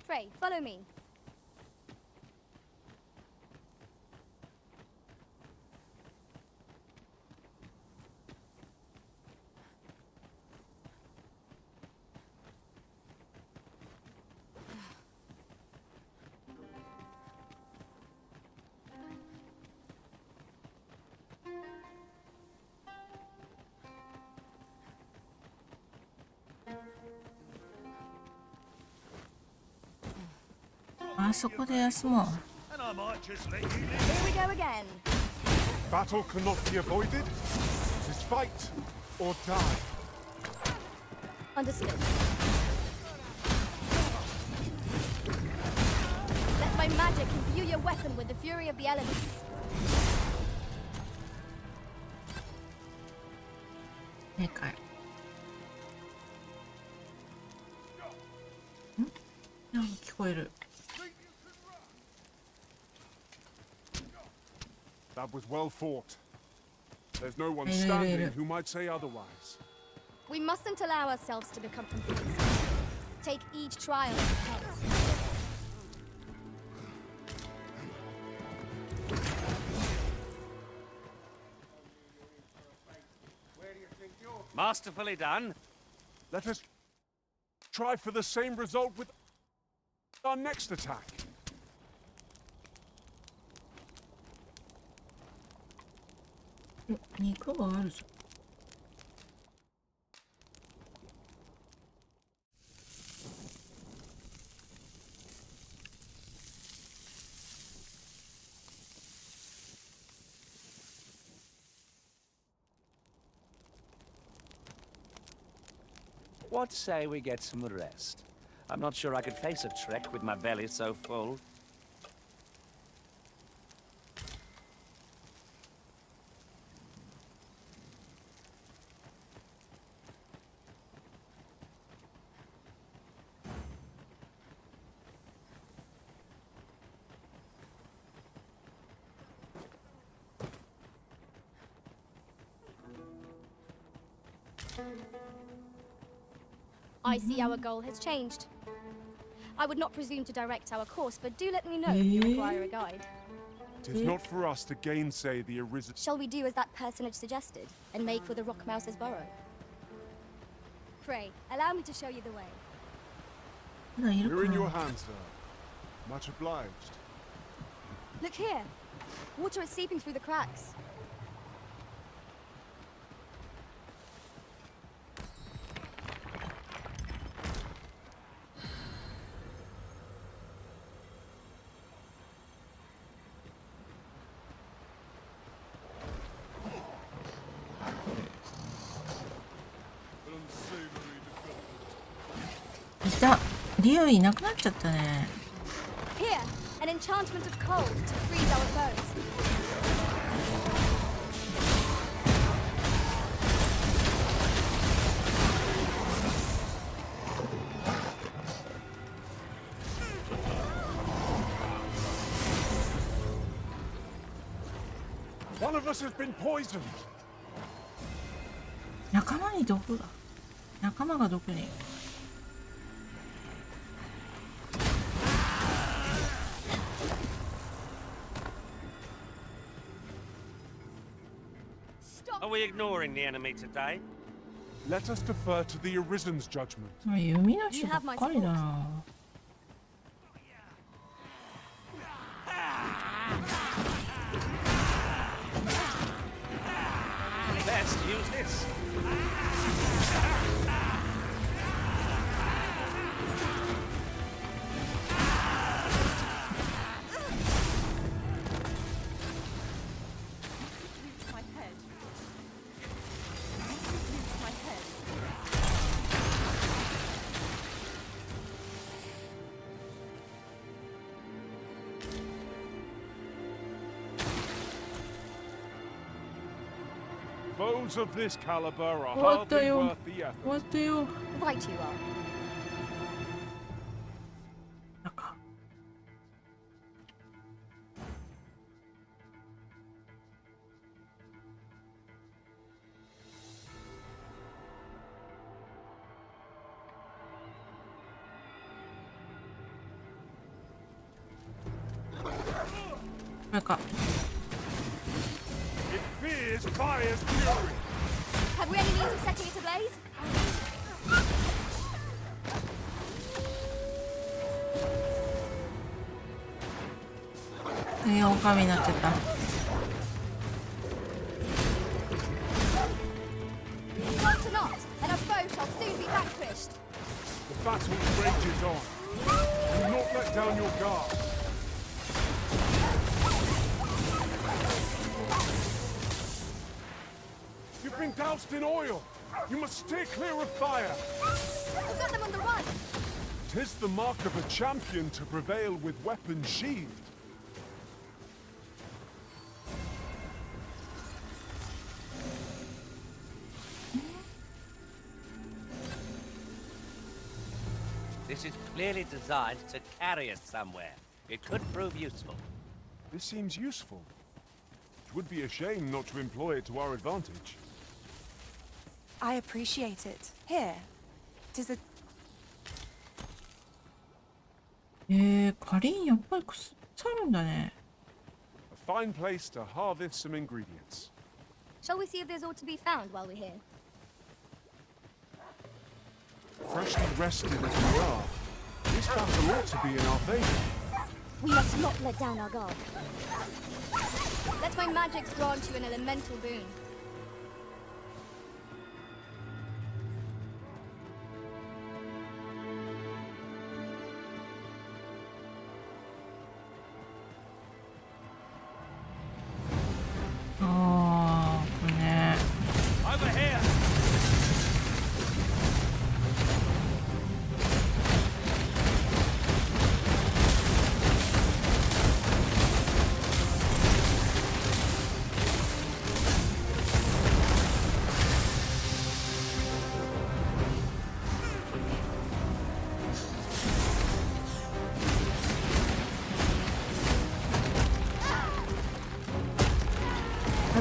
Pray, follow me. あそこで休もう。 Here we go again. Battle cannot be avoided. It is fight or die. Understood. Let my magic imbue your weapon with the fury of the elements. ねかい。なんか聞こえる。That was well fought. There's no one standing who might say otherwise. We mustn't allow ourselves to become complacent. Take each trial as it comes. Masterfully done. Let us try for the same result with our next attack. 肉があるぞ。What say we get some rest? I'm not sure I could face a trek with my belly so full. I see our goal has changed. I would not presume to direct our course, but do let me know if you require a guide. It is not for us to gainsay the arisen. Shall we do as that personage suggested, and make for the Rock Mouse's burrow? Pray, allow me to show you the way. We're in your hands, sir. Much obliged. Look here! Water is seeping through the cracks. Unsavory development. いた。リュウいなくなっちゃったね。Here, an enchantment of cold to freeze our foes. One of us has been poisoned. 仲間に毒が。仲間が毒に。Are we ignoring the enemy today? Let us defer to the Arisen's judgment. 弓の人ばっかりだな。Best use this. My head. My head. Foes of this caliber are 終わった hardly よ。 worth the effort. 終わったよ。 Right you are. なんか。これか。It fears fire's fury. Have we any means of setting it ablaze? 狼になっちゃった。Come to naught, and our foe shall soon be vanquished. The battle rages on. Do not let down your guard. They've been doused in oil. You must stay clear of fire. I've got them on the run. 'Tis the mark of a champion to prevail with weapons sheathed. This is clearly designed to carry us somewhere. It could prove useful. This seems useful. It would be a shame not to employ it to our advantage. I appreciate it. Here. Tis a カリンやっぱり腐るんだね。A fine place to harvest some ingredients. Shall we see if there's aught to be found while we're here? Freshly rested as we are, this battle ought to be in our favor. We must not let down our guard. Let my magics grant you an elemental boon. Over here!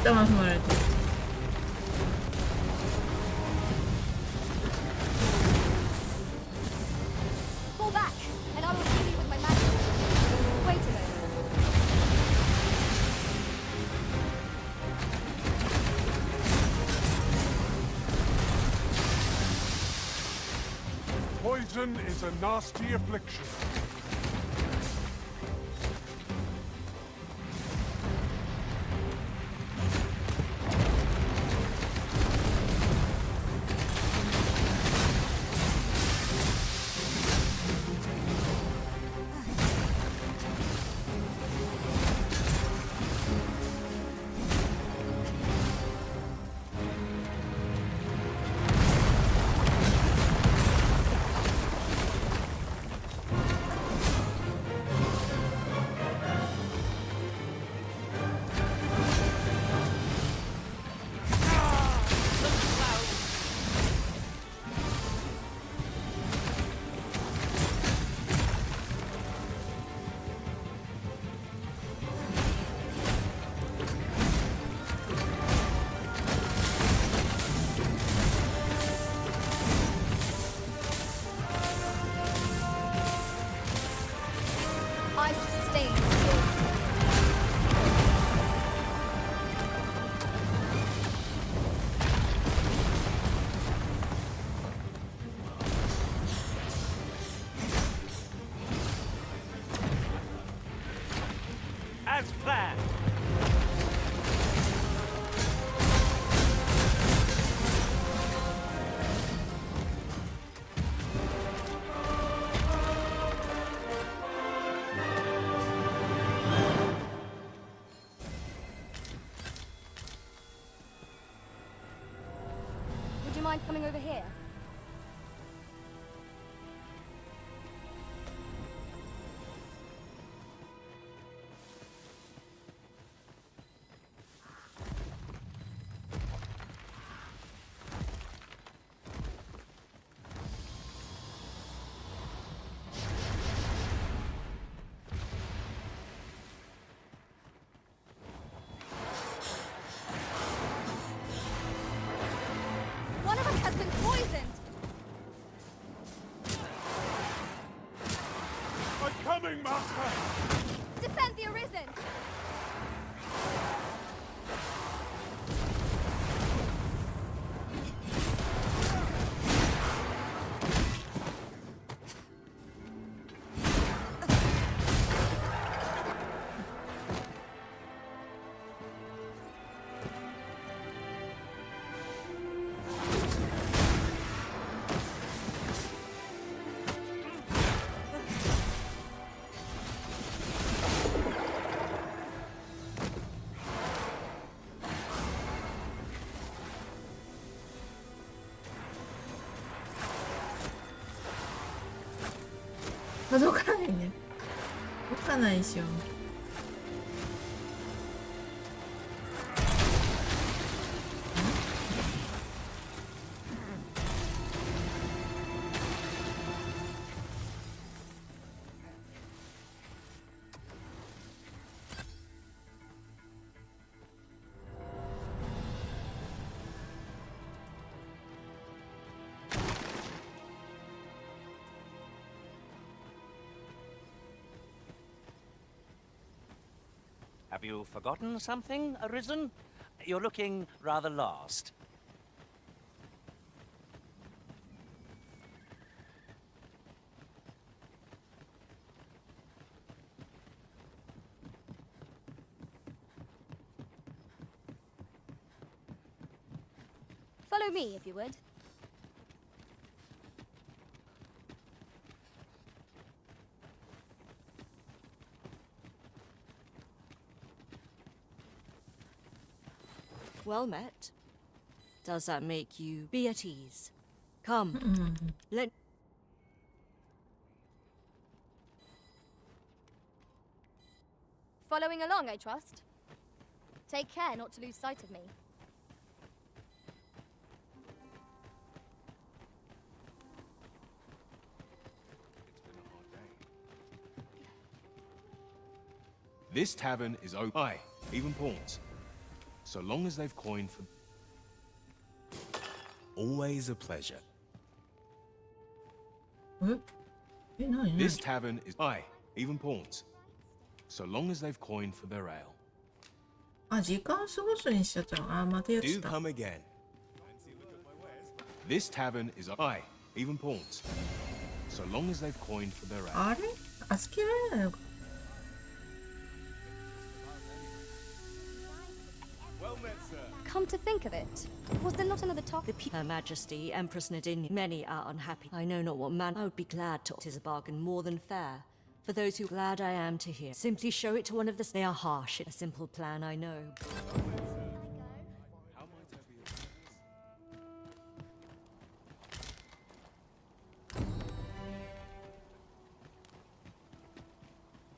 頭踏まれてる。Fall back, and I will heal you with my magic. Wait a moment. Poison is a nasty affliction. I sustain you. As planned. Would you mind coming over here? One of us has been poisoned! 届かないね。届かないでしょ。Have you forgotten something, Arisen? You're looking rather lost. Follow me, if you would. Well met. Does that make you be at ease? Come, let... Following along, I trust. Take care not to lose sight of me. This tavern is open. Aye, even pawns. So long as they've coined for... Always a pleasure. This tavern is... Aye, even pawns. So long as they've coined for their ale. あ、時間過ごすにしちゃったの。あ、またやって Do た。 come again. This tavern is... Aye, even pawns. So long as they've coined for their ale. あれあ、つけられないのか。Come to think of it, was there not another talk? Her Majesty, Empress Nadine, many are unhappy. I know not what man. I would be glad to. 'Tis a bargain more than fair. For those who glad I am to hear. Simply show it to one of the... They are harsh. A simple plan, I know.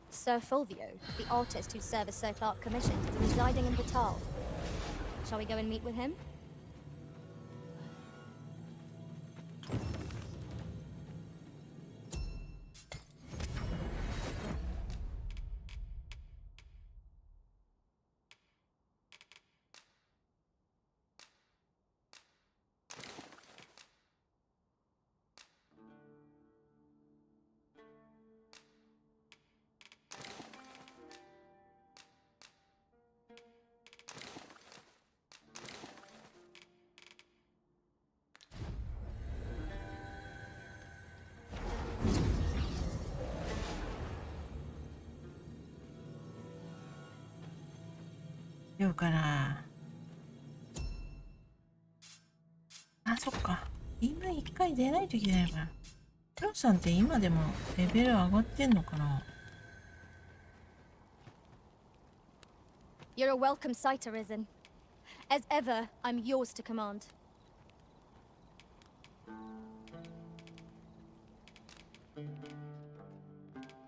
Sir Fulvio, the artist whose service Sir Clark commissioned, is residing in Vital. Shall we go and meet with him?ようかな。あ、そっか。今一回出ないといけないから。ヒロさんって今でもレベル上がってんのかな。 You're a welcome sight, Arisen. As ever, I'm yours to command.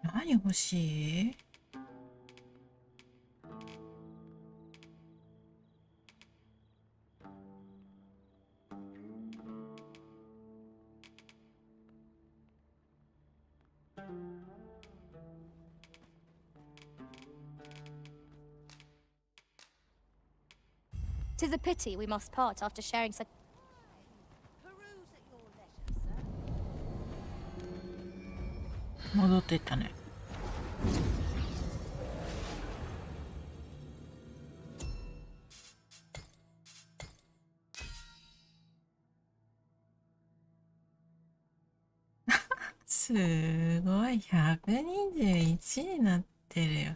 何欲しい？'Tis a pity we must part after sharing such... 戻ってったね。すごい、121になってるよ。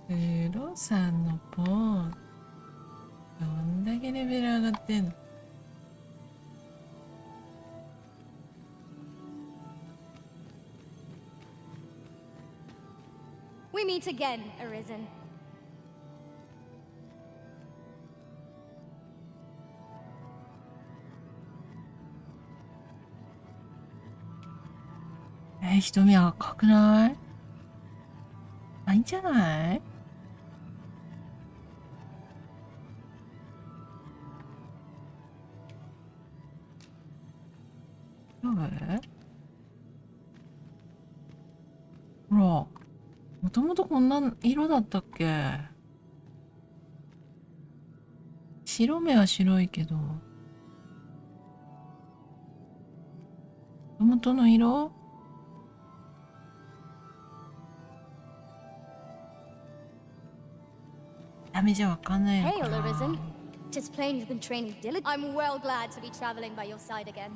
ウロさんのポーン、どんだけレベル上がってんの？ We meet again, Arisen. 瞳赤くない？ないんじゃない？どう？ほら、もともとこんな色だったっけ？白目は白いけど、元の色？ダメじゃわかんないの Hail, かな。 Arisen. Tis plain you've been training diligently. I'm well glad to be traveling by your side again.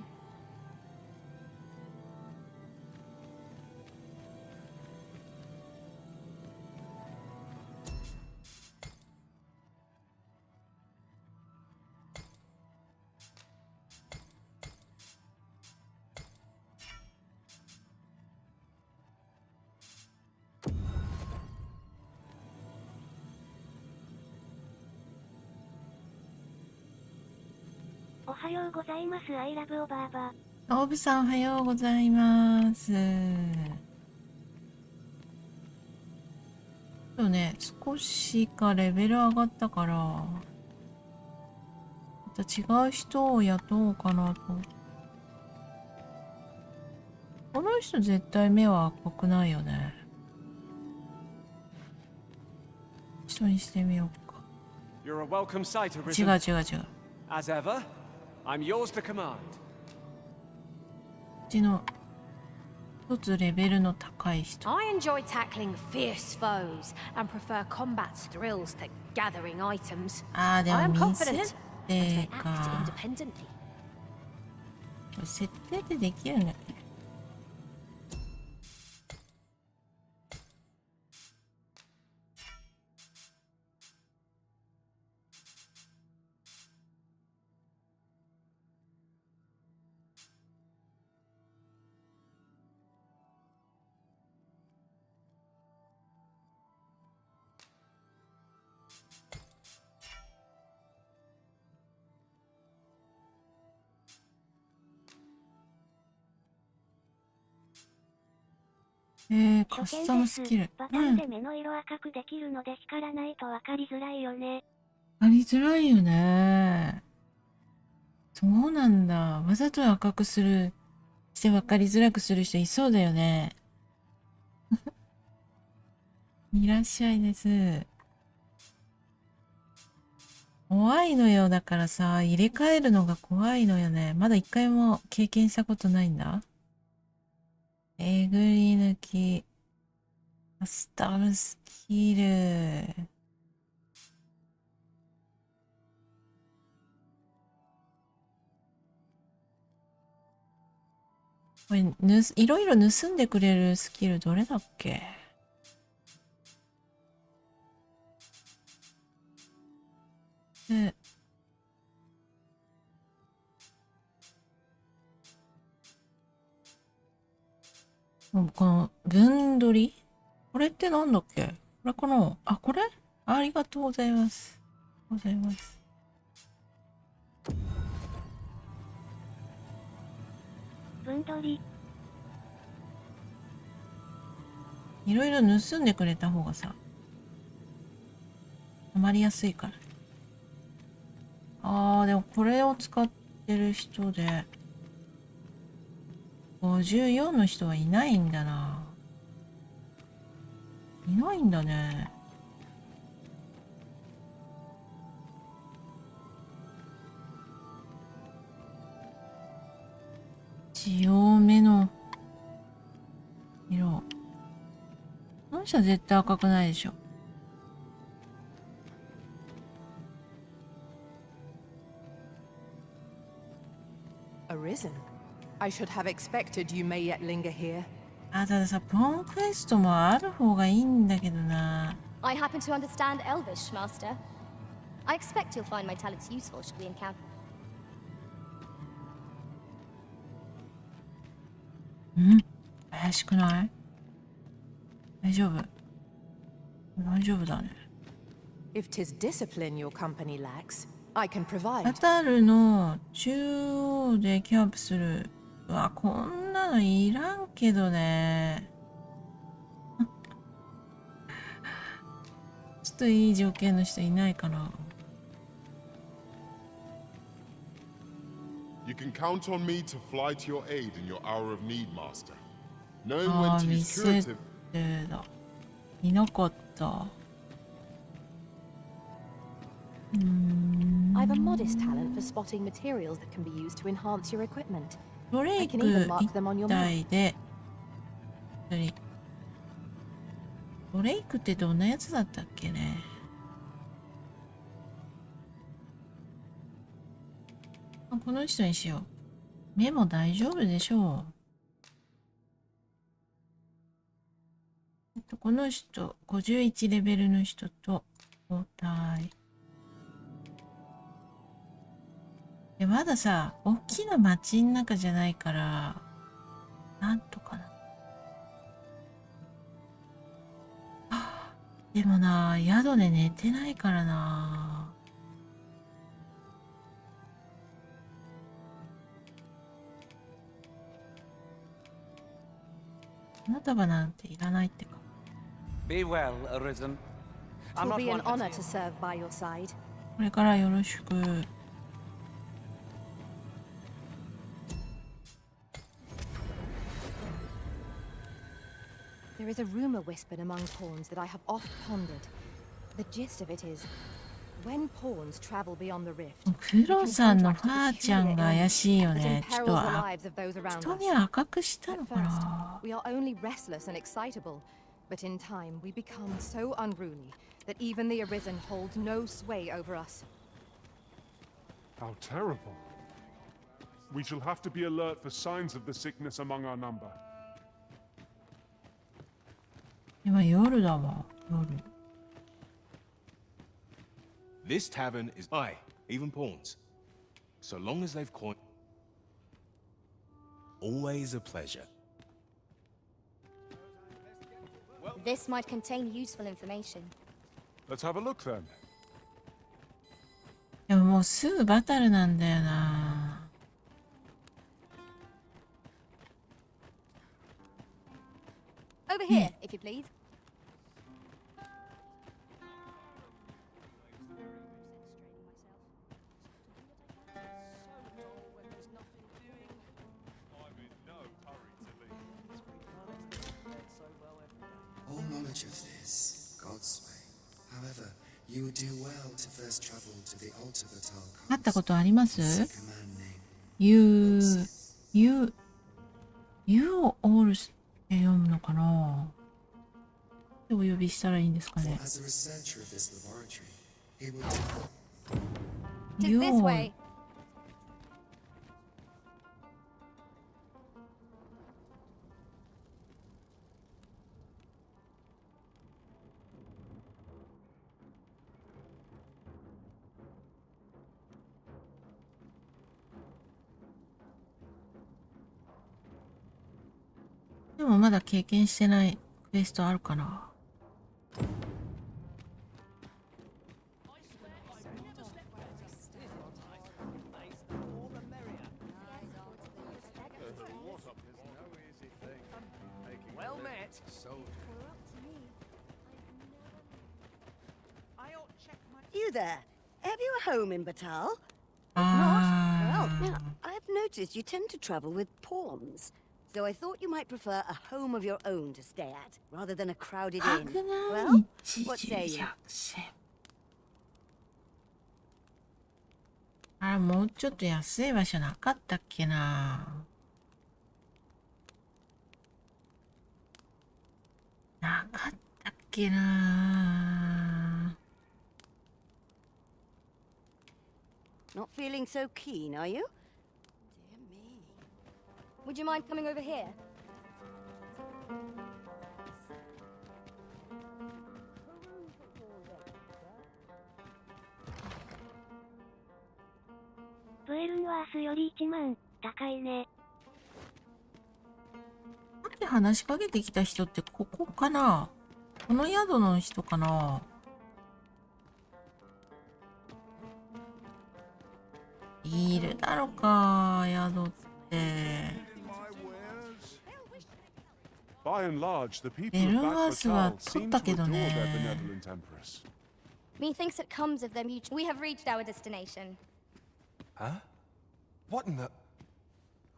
おはようございます。アイラブおばあば。オブさんおはようございます。そうね、少しかレベル上がったから、また違う人を雇おうかなと。この人絶対目は赤くないよね。人にしてみようか。You're a welcome sight, 違 Arisen. う違う違う。 As ever, I'm yours to command. うちの一つレベルの高い人。 I enjoy tackling fierce foes and prefer combat's thrills to gathering items. ああ、で I も am 見せ confident て and may か。 act independently. これ設定でできるね。カスタムスキル。バタンで目の色赤くできるので光らないと分かりづらいよね。ありづらいよね。そうなんだ。わざと赤くして分かりづらくする人いそうだよね。いらっしゃいです。怖いのよ。だからさ、入れ替えるのが怖いのよね。まだ一回も経験したことないんだ。えぐり抜き。カスタムスキル。これいろいろ盗んでくれるスキルどれだっけ？この分取り？これってなんだっけ？これかな？あ、これ？ありがとうございます。ございます。分取り。いろいろ盗んでくれた方がさ、ハマりやすいから。あー、でもこれを使ってる人で、54の人はいないんだな。いないんだね。強めの色。この人は絶対赤くないでしょ。Arisen. I should have expected you may yet linger here. あ、たださ、ポーンクエストもある方がいいんだけどな。I happen to understand Elvish, Master. I expect you'll find my talents useful should we encounter. 怪しくない？大丈夫。大丈夫だね。If 'tis discipline your company lacks, I can provide. カタルの中央でキャンプする。うわ、こんななのいらんけどね。ちょっといい条件の人いないかな。You can count on me to fly to your aid in your hour of need, Master. Knowing あ when あ、 to 見 use せ curative. てだ。いなかった。I have a modest talent for spotting materials that can be used to enhance your equipment. ドレ I イク can even mark them on your 一 map. 体で。ドレイクってどんなやつだったっけね。あ、この人にしよう。目も大丈夫でしょう。この人、51レベルの人と交代。まださ、大きな街の中じゃないから、なんとかな。でもな、宿で寝てないからな。花束なんていらないってか。Be well, Arisen. It will be an honor to serve by your side. これからよろしく。There is a rumor whispered among pawns that I have oft pondered. The gist of it is, when pawns travel beyond the rift, 黒さんのファーちゃんが怪しいよね。ちょっと人に赤くしたのかな。 we are only restless and excitable, but in time we become so unruly that even the Arisen holds no sway over us. How terrible. We shall have to be alert for signs of the sickness among our number. 今夜だわ。夜。 This tavern is I, even pawns. So long as they've coined. Always a pleasure. This might contain useful information. Let's have a look then. でももうすぐバトルなんだよな。Over here, if you please. All knowledge of this, God's way. However, you would do well to first travel to the altar Batal 会ったことあります？ You をオールスって読むのかな？でお呼びしたらいいんですかね。 As a researcher of this laboratory, he would Tis this way. でもまだ経験してないクエストあるかな。 Well met. You there? Have you a home in Batal? Ah. Well, now, I've noticed you tend to travel with pawns. So I thought you might prefer a home of your own to stay at, rather than a crowded inn. Well, what say you? あ、もうちょっと安い場所なかったっけな。なかったっけな。 Not feeling so keen, are you? Would you mind coming over here? L は明日より1万、高いね。さっき話しかけてきた人ってここかな？この宿の人かな？いるだろか、宿って。By and large, the people ベ of ルワー Back スは Batal 取っ seem た to けど adore their ね。 benevolent empress. Methinks it comes of their mutual. We have reached our destination. Huh? What in the...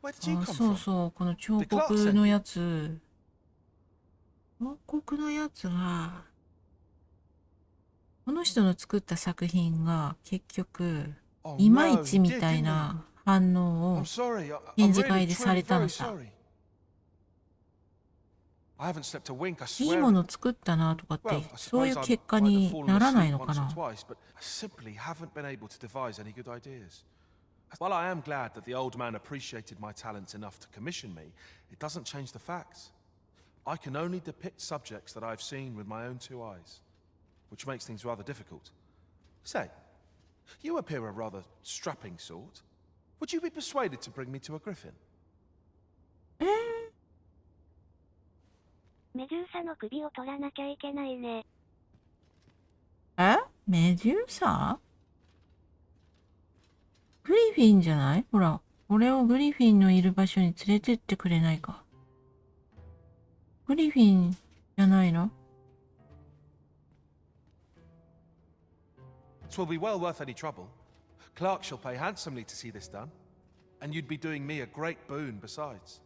Where did you あ、 come そう from? そう、この彫刻のやつ。彫刻のやつが、この人の作った作品が結局、いまいちみたいな反応を I'm sorry. 展 I'm 示会 really, でされ truly た very のさ。 sorry. I haven't slept a wink, I いい swear. もの作ったなとかっ Well, て、 I そうい suppose う I 結果 might have に fallen ならない asleep のか once or な。 twice, but I simply haven't been able to devise any good ideas. While I am glad that the old man appreciated my talents enough to commission me, it doesn't change the facts. I can only depict subjects that I've seen with my own two eyes, which makes things rather difficult. Say, you appear a rather strapping sort. Would you be persuaded to bring me to a griffin? メデューサの首を取らなきゃいけないね。え？メデューサ？グリフィンじゃない？ほら、俺をグリフィンのいる場所に連れてってくれないか。グリフィンじゃないの？ It will be well worth any trouble. Clark shall pay handsomely to see this done, and you'd be doing me a great boon besides.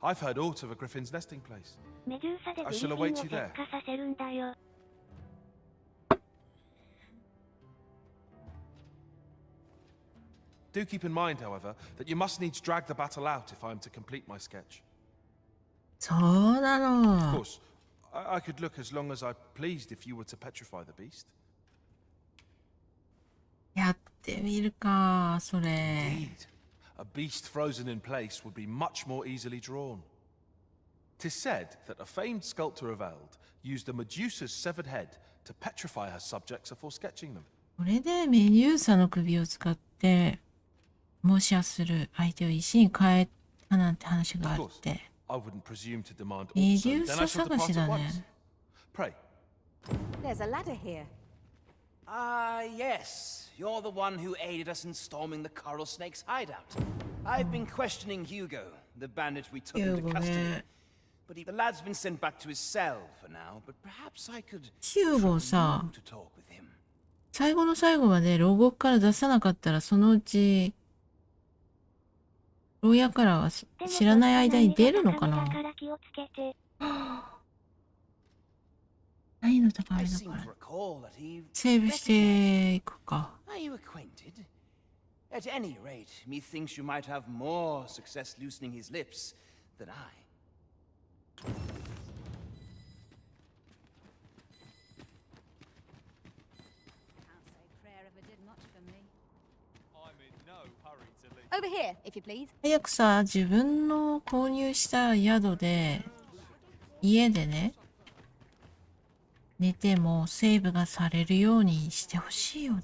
I've heard aught of a griffin's nesting place. メデューサでグ I リ shall フィン await を you 結 there. 果させるんだよ。Do keep in mind, however, that you must needs drag the battle out if I am to complete my sketch. そうな Of の。 course, I could look as long as I pleased if you were to petrify the beast. やってみるか、それ。 Indeed, a beast frozen in place would be much more easily drawn. 'Tis said that a famed sculptor of Eld used a Medusa's severed head to petrify her subjects before sketching them. これでメデューサの首を使って、模写する相手を石に変えたなんて話があって。 I wouldn't presume to demand メ aught デュ so, ー then I サ shall 探 depart しだ at ね。 once. Pray. There's a ladder here. Ah, yes. You're the one who aided us in storming the Coral Snake's hideout. I've been questioning Hugo, the bandit we took into custody. But the lad's been sent back to his cell for now, but perhaps I could ヒューゴさ、 to talk with him. 最後の最後まで牢獄から出さなかったら、そのうち、牢屋からは知らない間に出るのかな？難易度高めだから。セーブしていくか。Are you acquainted? At any rate, methinks you might have more success loosening his lips than I. Over here, if you please. 早くさ、自分の購入した宿で、家でね、寝てもセーブがされるようにしてほしいよね。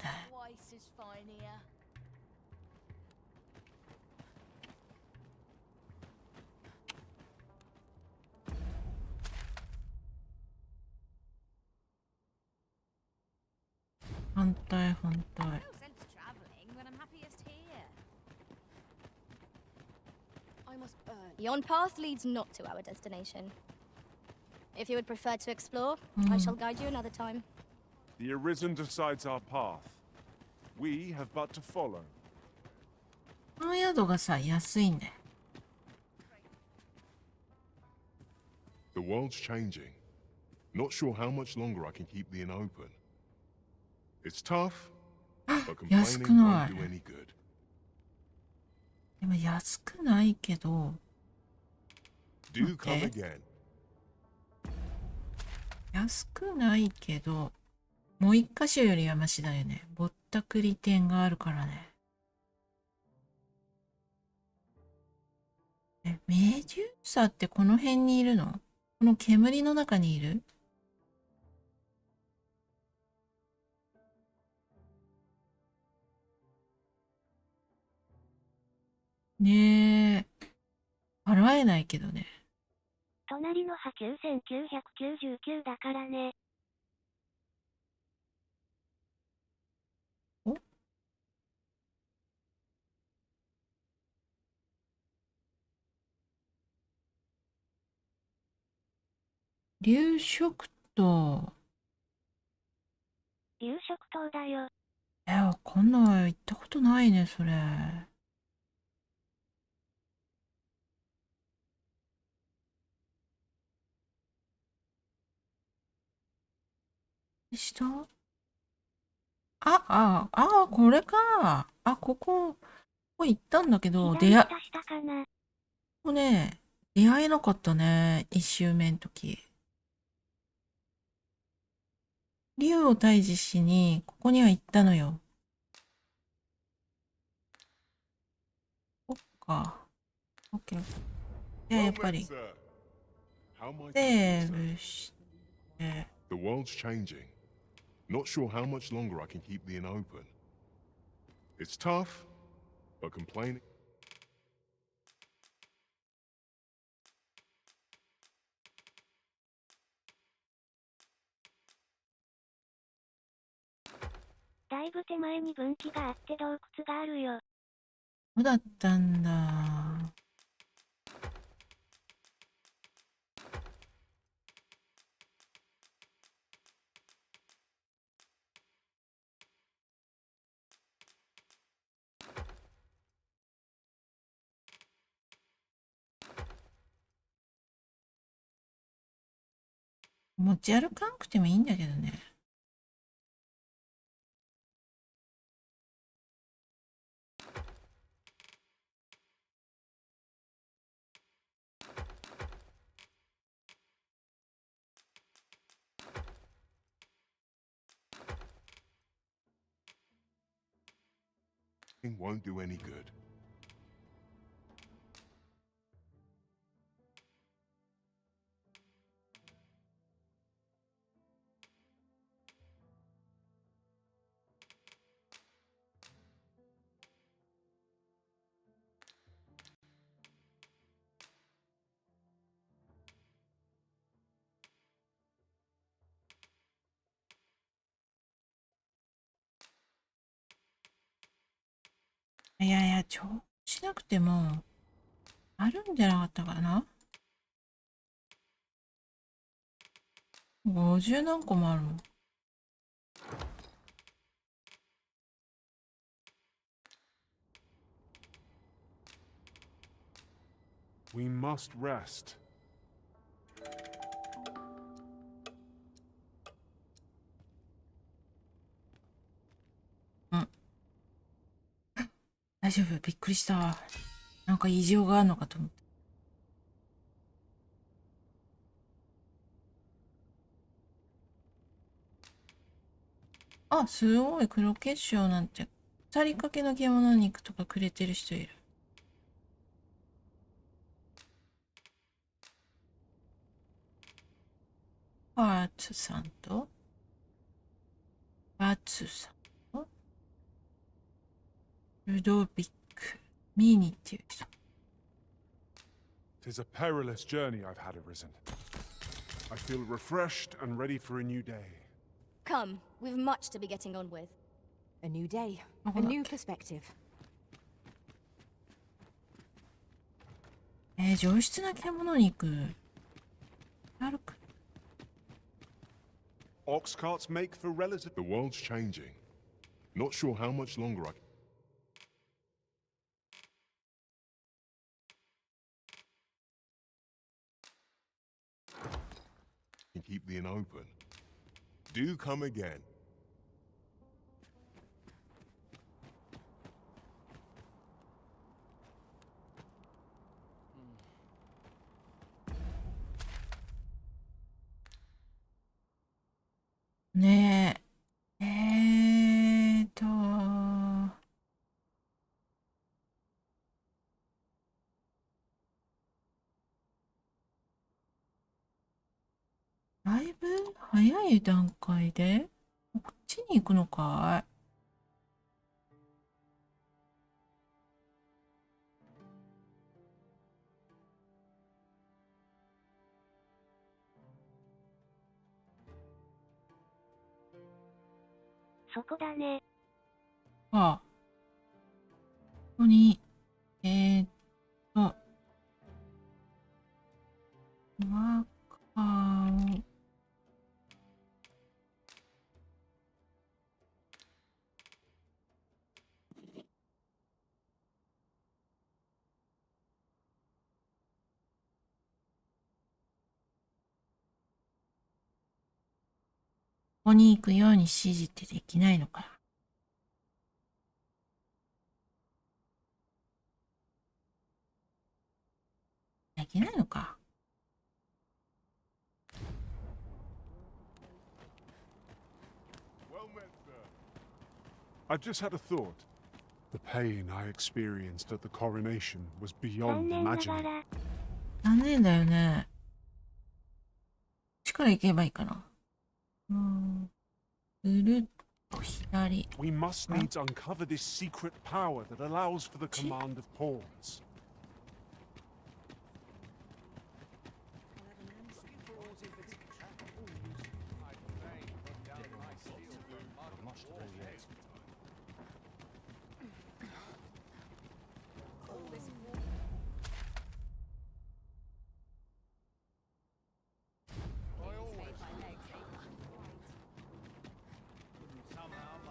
反対反対。Yon path leads not to our destination. If you would prefer to explore, I shall guide you another time. The Arisen decides our path. We have but to follow. この宿がさ、安いんだよ。The world's changing. Not sure how much longer I can keep the inn open. It's tough, but complaining won't do any good. でも安くないけど。Do come again. 安くないけど、もう一箇所よりはマシだよね。ぼったくり店があるからね。メデューサってこの辺にいるの？この煙の中にいる？ねえ。払えないけどね。隣の歯9999だからね。お？流食島。流食島だよ。わかんない。行ったことないね、それ。下これか。ここ行ったんだけど、下かな。ここね、出会えなかったね。1周目の時。竜を退治しに、ここには行ったのよ。そっか。オッケー。じゃあやっぱり、セーブして。The world's changing. Not sure how much longer I can keep the inn open. It's tough, but complaining. だいぶ手前に分岐があって洞窟があるよ。そうだったんだ。持ち歩かなくてもいいんだけどね。Won't do any good.いやいや、調しなくても、あるんじゃなかったかな。50何個もあるもん。We must rest. 大丈夫、びっくりした。なんか異常があるのかと思った。すごい、黒結晶なんて、腐りかけの獣肉とかくれてる人いる。パーツさんと、バツさんと、ルドビック、ミーニっていう人。'Tis a perilous journey I've had arisen. I feel refreshed and ready for a new day. Come, we've much to be getting on with. A new day, a new perspective. 上質な獣肉。あるか。Ox carts make for relative. The world's changing. Not sure how much longer I can keep the inn open. Do come again.ねえ。だいぶ早い段階でこっちに行くのかい。そこだね。ここに、マーカーをこに行くように指示ってできないのか。できないのか。I've just had a thought. The pain I experienced at the coronation was beyond imagining. 残念だよね。こっちから行けばいいかな。ぐるっと左。We must needs uncover this secret power that allows for the command of pawns.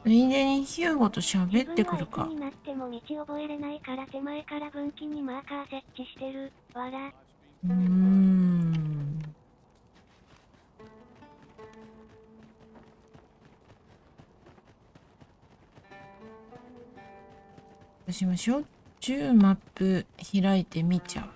ついでにヒューゴと喋ってくるか。自分はいつになっても道覚えれないから手前から分岐にマーカー設置してる。わら。私もしょっちゅうマップ開いてみちゃう。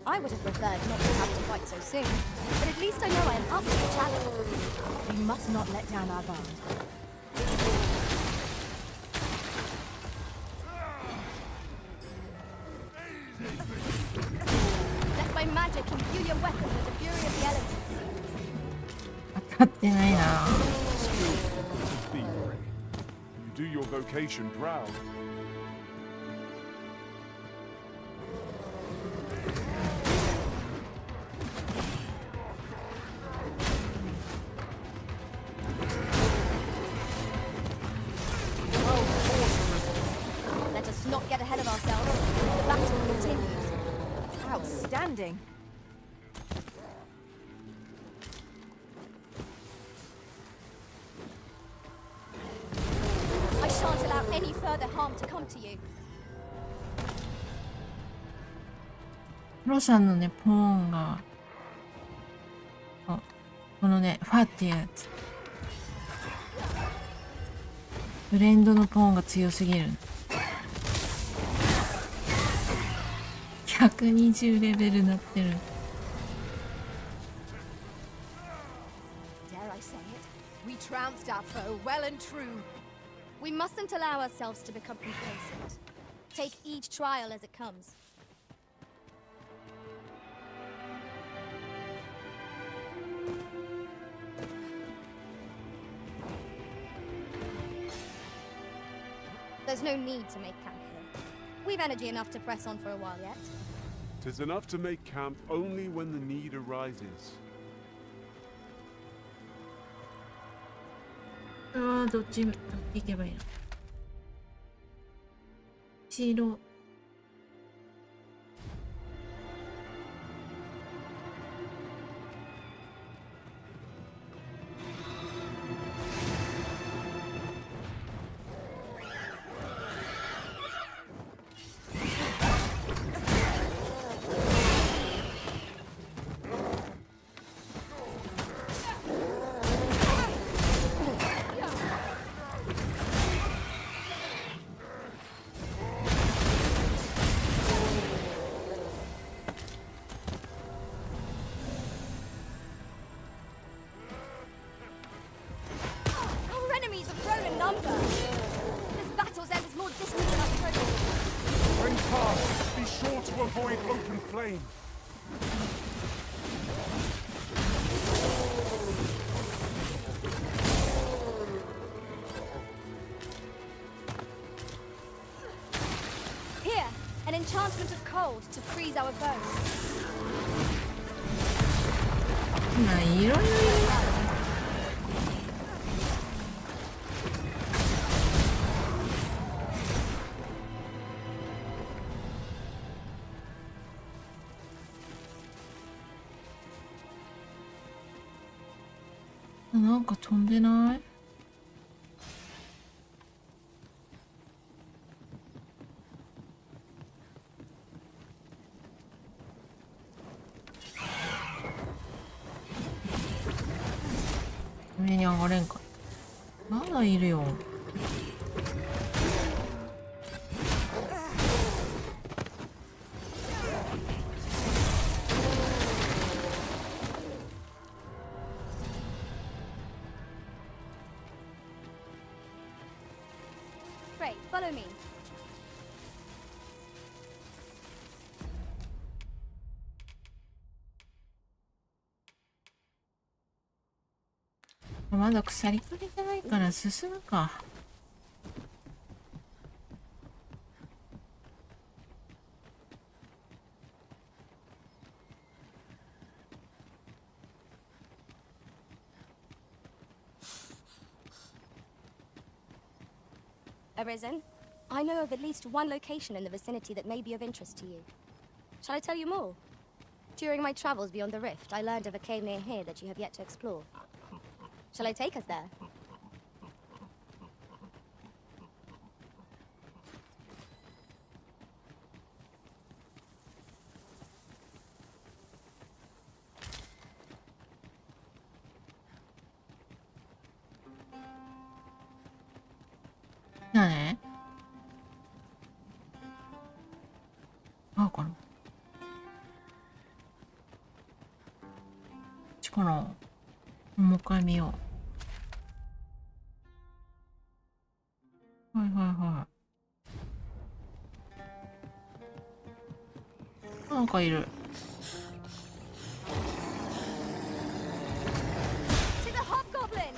I would have preferred not to have to fight so soon, but at least I know I am up to the challenge. We must not let down our guard. Let my magic imbue your weapon with the fury of the elements. 当たってないな。Thievery. You do your vocation proud. Let us not get ahead of ourselves. The battle continues. Outstanding. I shan't allow any further harm to come to you. ロさんのね、ポーンが、このね、ファっていうやつ。ブレンドのポーンが強すぎる。120レベルになってる。Dare I say it? We trounced our foe well and true. We mustn't allow ourselves to become complacent. Take each trial as it comes. There's no need to make camp here. We've energy enough to press on for a while yet. 'Tis enough to make camp only when the need arises. どっち行けばいいの？白。Our enemies have grown in number. This battle's end is more distant than our progress. When past, be sure to avoid open flame. Here, an enchantment of cold to freeze our bones. まあ、いろいろいる。なんか飛んでない？上に上がれんかった。まだいるよ。Great, follow me. まだ鎖かけてないから進むか。Arisen, I know of at least one location in the vicinity that may be of interest to you. Shall I tell you more? During my travels beyond the rift, I learned of a cave near here that you have yet to explore. Shall I take us there? What? あ、これ。こっちかな。もう一回見よう。はいはいはい。なんかいる。To the hobgoblin!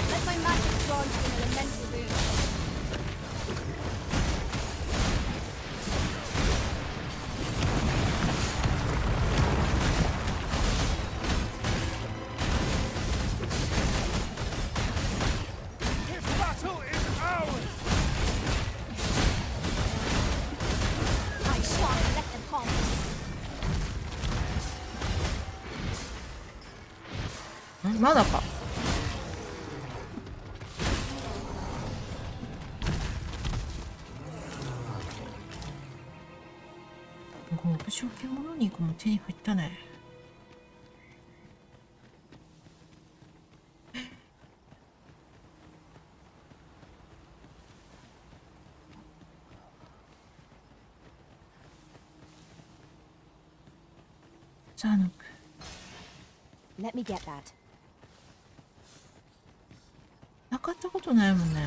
Let my magic grant you an elemental boon. This battle is ours! I shan't let them harm me. ん、まだか。極小獣肉も手に入ったね。ザヌク。Let me get that. なかったことないもんね。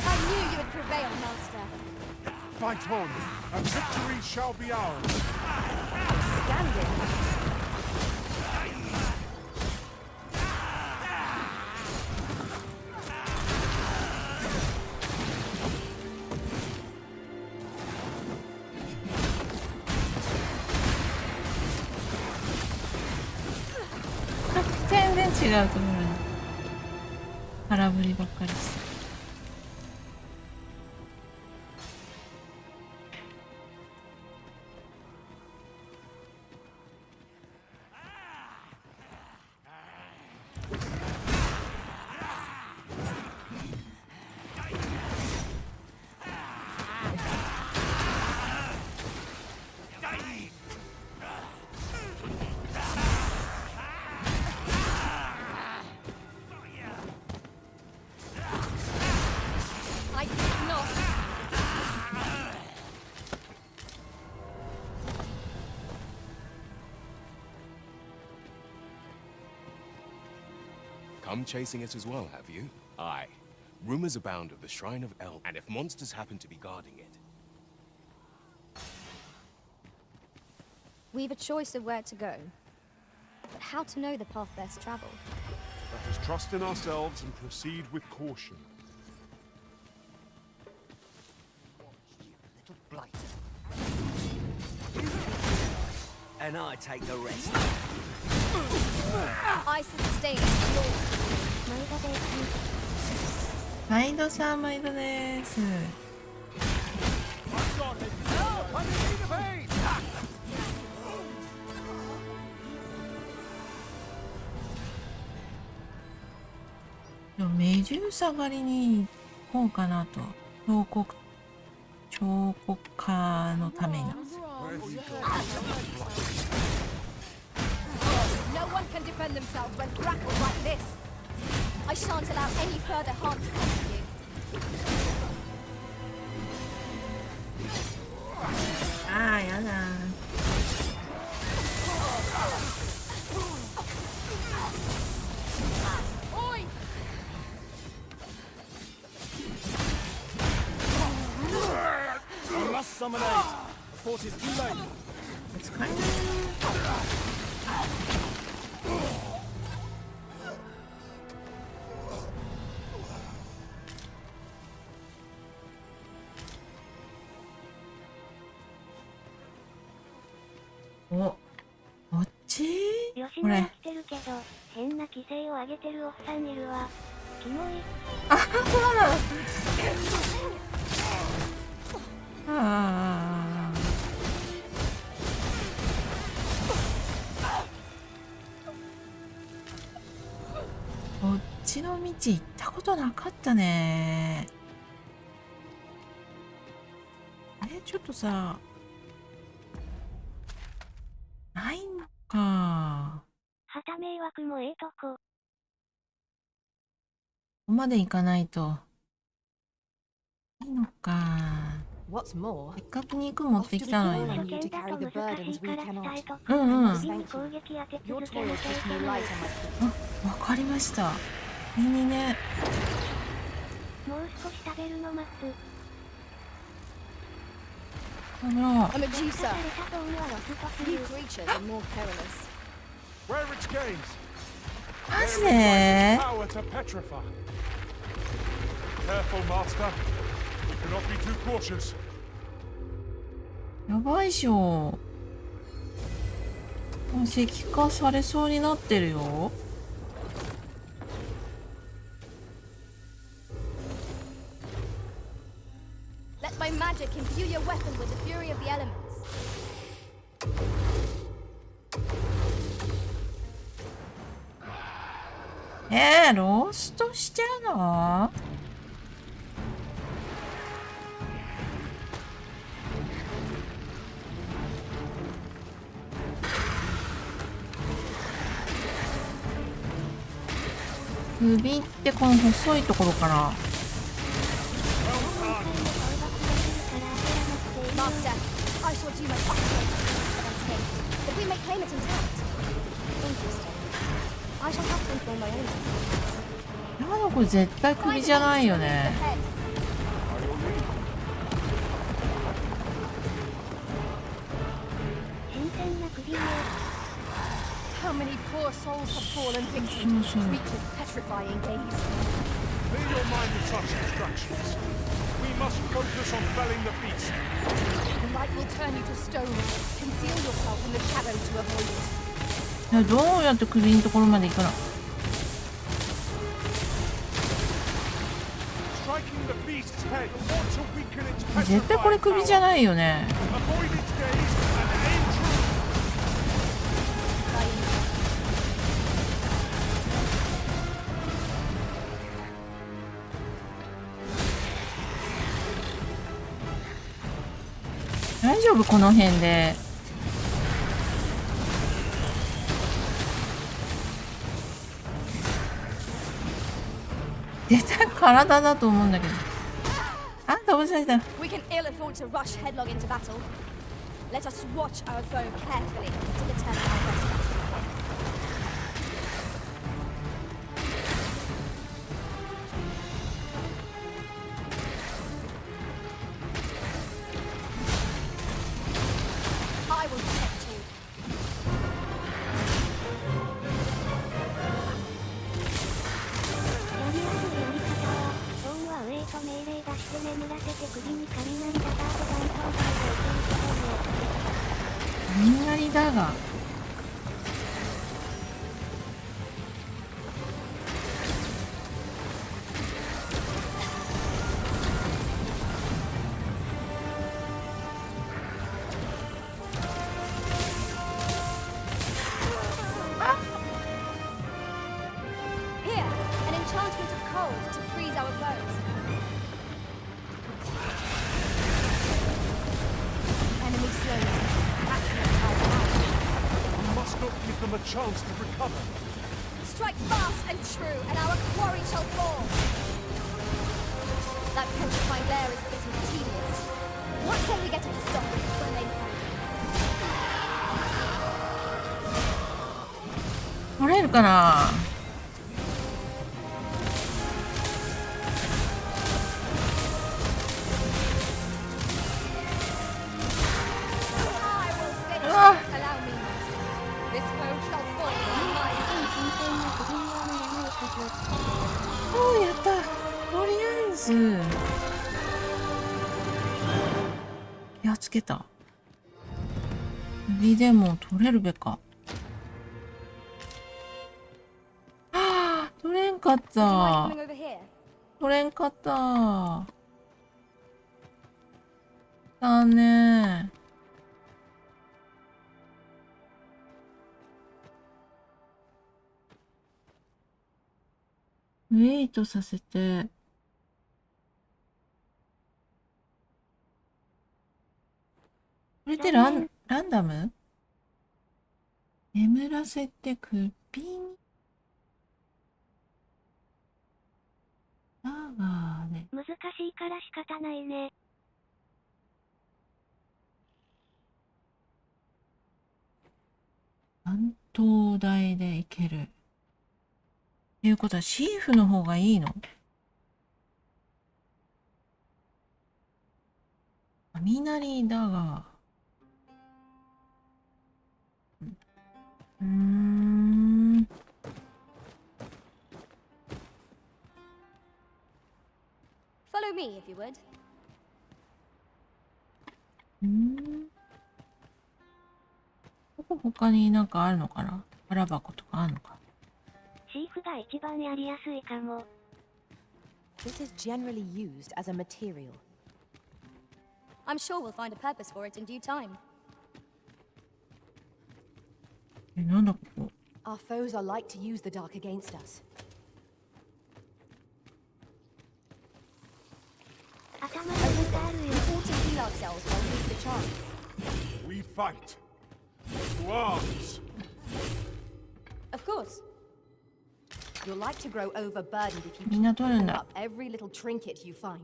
I knew you would prevail, Master. Fight on, and victory shall be ours. Standing. 全然違うところに空振りばっかりして。I did not. Come chasing us as well, have you? Aye. Rumors abound of the Shrine of El, and if monsters happen to be guarding it. We've a choice of where to go, but how to know the path best traveled? Let us trust in ourselves and proceed with caution. and I take the rest. I sustain your 毎度さん、毎度です。メデューサ狩りに行こうかなと。彫刻家のために。No one can defend themselves when grappled like this. I shan't allow any further harm to come to you. ああ、やだ。I must summon aid. The fort is too late. It's kind of... お、こっち？吉野が来てるけど、変な規制を上げてるおっさんいるわ。キモい。あ、そうなの。ああ。こっちの道行ったことなかったね。ちょっとさ、ないのか。はた迷惑もええとこ。ここまで行かないと。いいのか。What's more, せっかく肉持ってきたのに。初見だと難しいから伝えとく。うんうん。次に攻撃当て続けなきゃいけない。あ、わかりました。いいね。もう少し食べるの待つ。あら。A Medusa. Few creatures are more perilous. Where its gains? マジで？ Power to petrify. Careful, master. We cannot be too cautious. やばいっしょ。もう石化されそうになってるよ。Let my magic imbue your weapon with the fury of the elements. ローストしちゃうの？首ってこの細いところから。Master, I shall do my utmost to escape. If we may claim it intact. Interesting. I shall have to inform my owner. やだ、これ絶対首じゃないよね。新鮮な首ね。How many poor souls have fallen victim to creatures' petrifying gaze? Clear your mind of such distractions. We must focus on felling the beast. The light will turn you to stone. Conceal yourself in the shadow to avoid it. どうやって首のところまで行くの？ Striking the beast's head ought to weaken its 絶対これ petrified 首じゃ power. ないよね。 Avoid its gaze and aim true. 大丈夫この辺で。絶対体だと思うんだけど。あ、飛ばされた。 We can ill afford to rush headlong into battle. Let us watch our foe carefully to determine our best strategy. I will protect you. やりやすいやり方は、オウムはウェイト命令出して眠らせて首に雷ダガーと大東大を受け入れてね。雷だが。hold to freeze our foes. Enemy slain. We must not give them a chance to recover. Strike fast and true, and our quarry shall fall. That petrified lair is bitterly tedious. What shall we get it to stop it when they find it? 取れるかな。うわ。おお、やった。とりあえずやっつけた。指でも取れるべか。取れんかった。取れんかった。残念。ウェイトさせて。これってランダム？眠らせて首に。難しいから仕方ないね。関東大でいける。っていうことはシーフの方がいいの？雷だが。Follow me, if you would. 他になんかあるのかな？空箱とかあるのか？シーフが一番やりやすいかも。This is generally used as a material. I'm sure we'll find a purpose for it in due time. なんだここ？ Our foes are like to use the dark against us. We fight. To arms. Of course. You'll like to grow overburdened if you みんな取るん pull だ。 up every little trinket you find.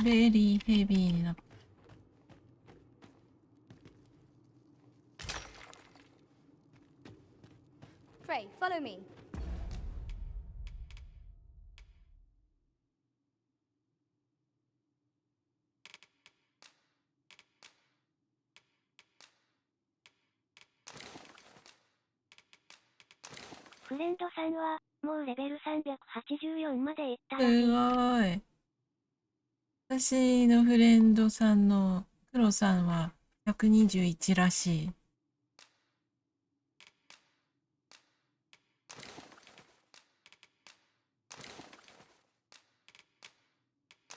ベリーヘビーになった。Pray, follow me. フレンドさんはもうレベル384までいったらしすい。ごい。私のフレンドさんの黒さんは121らしい。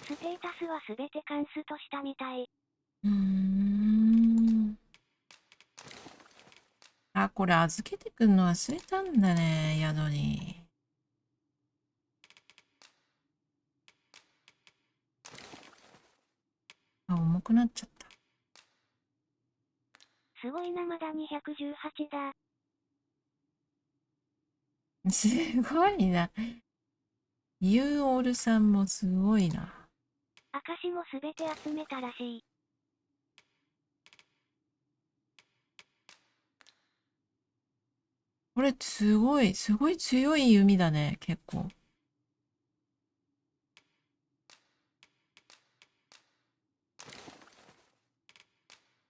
ステータスはすべて関数としたみたい。あ、これ預けてくんの忘れたんだね、宿に。あ、重くなっちゃった。すごいな、まだ218だ。すごいな。ユーオールさんもすごいな。証もすべて集めたらしい。これすごい強い弓だね、結構。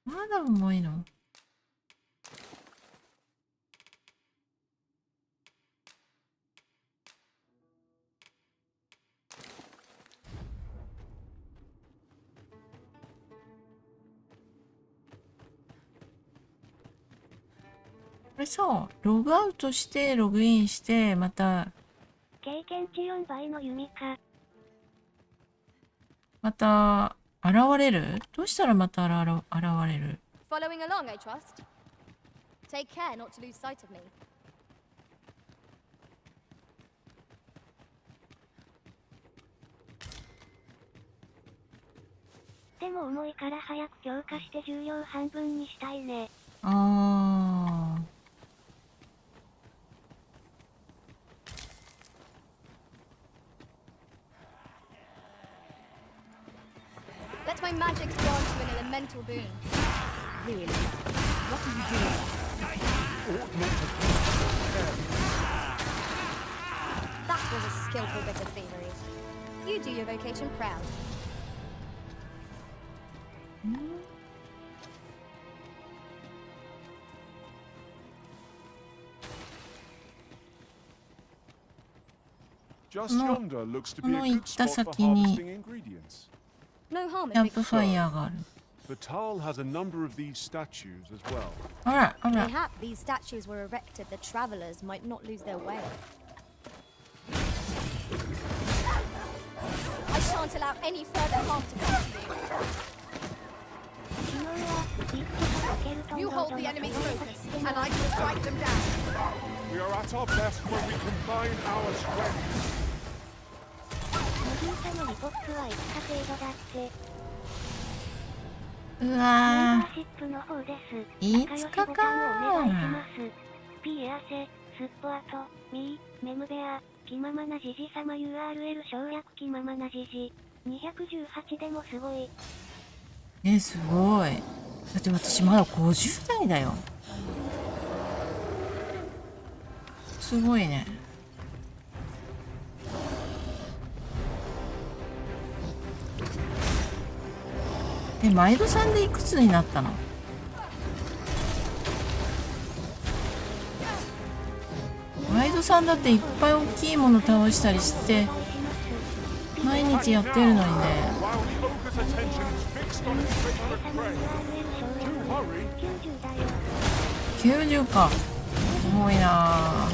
まだ重いの？これさ、ログアウトしてログインしてまた経験値4倍の弓か。また現れる？どうしたらまた現れる？ Following along, I trust. Take care not to lose sight of me. でも重いから早く強化して重量半分にしたいね。ああ。Let my magic grant you an elemental boon. Really? What are you doing? That was a skillful bit of thievery. You do your vocation proud. Just yonder looks to be a この行 good った spot for 先に harvesting ingredients. No harm キャ in ンプファイヤーがある。 Vital has a number of these statues as well. あらあら。 Mayhap these statues were erected that travelers might not lose their way. I shan't allow any further harm to come to you. You hold the enemy's focus, and I can strike them down. We are at our best when we combine our strength. メデューサのリポップは5日程度だって。うメンバわーシップの方です。5日仲良しボタンをお願いします。P エアセ、スッポアト、ミー、メムベア、気ままなじじ様 URL 省略気ままなじじ。218でもすごい。ー。すごい。だって私まだ50代だよ。すごいね。毎度さんでいくつになったの？毎度さんだっていっぱい大きいもの倒したりして毎日やってるのにね。90か。すごいなあ。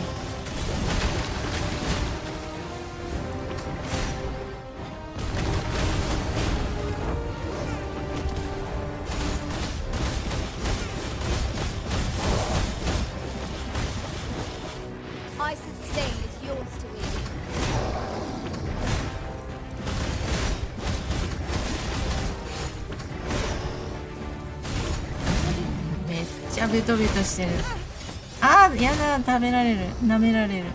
I sustain is yours to win. めっちゃベトベトしてる。あーやだ、食べられる、舐められる。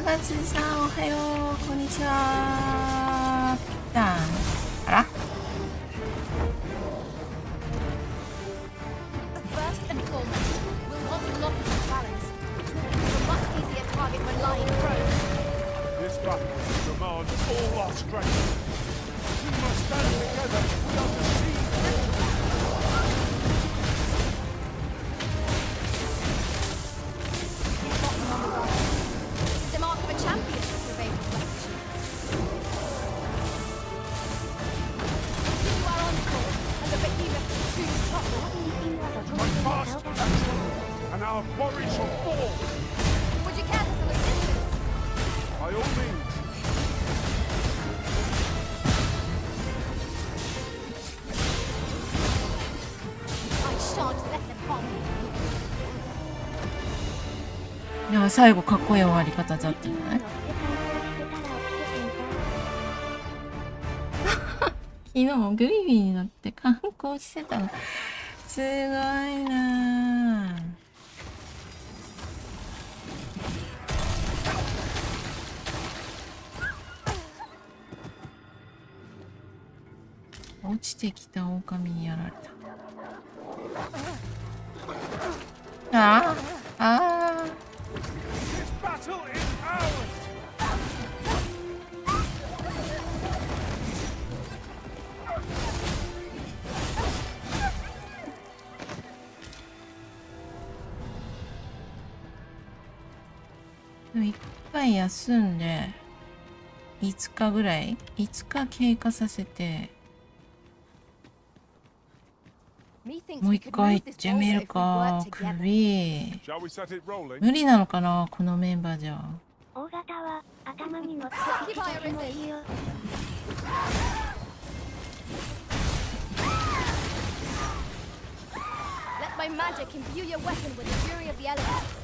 ガツさんおはよう、こんにちは。あらFirst and foremost, we'll want to lock the balance. It's a much easier target when lying prone. This battle demands all our strength. We must stand together without the sea. It's the mark of a champion to prevail reflection. You are on course, and the behemoth will soon topple. My fast action, and our quarry shall fall. Would you care for some assistance? By all means. I shan't let them harm you. では最後かっこいい終わり方だったんじゃない？昨日もグリフィーに乗って観光してたの。すごいなぁ。落ちてきた狼にやられた。ああああ。一回休んで5日ぐらい5日経過させてもう一回行ってみるか。首無理なのかなこのメンバーじゃ。大型は頭に乗ってきてもいいよ。Let my magic imbue your weapon with the fury of the elements.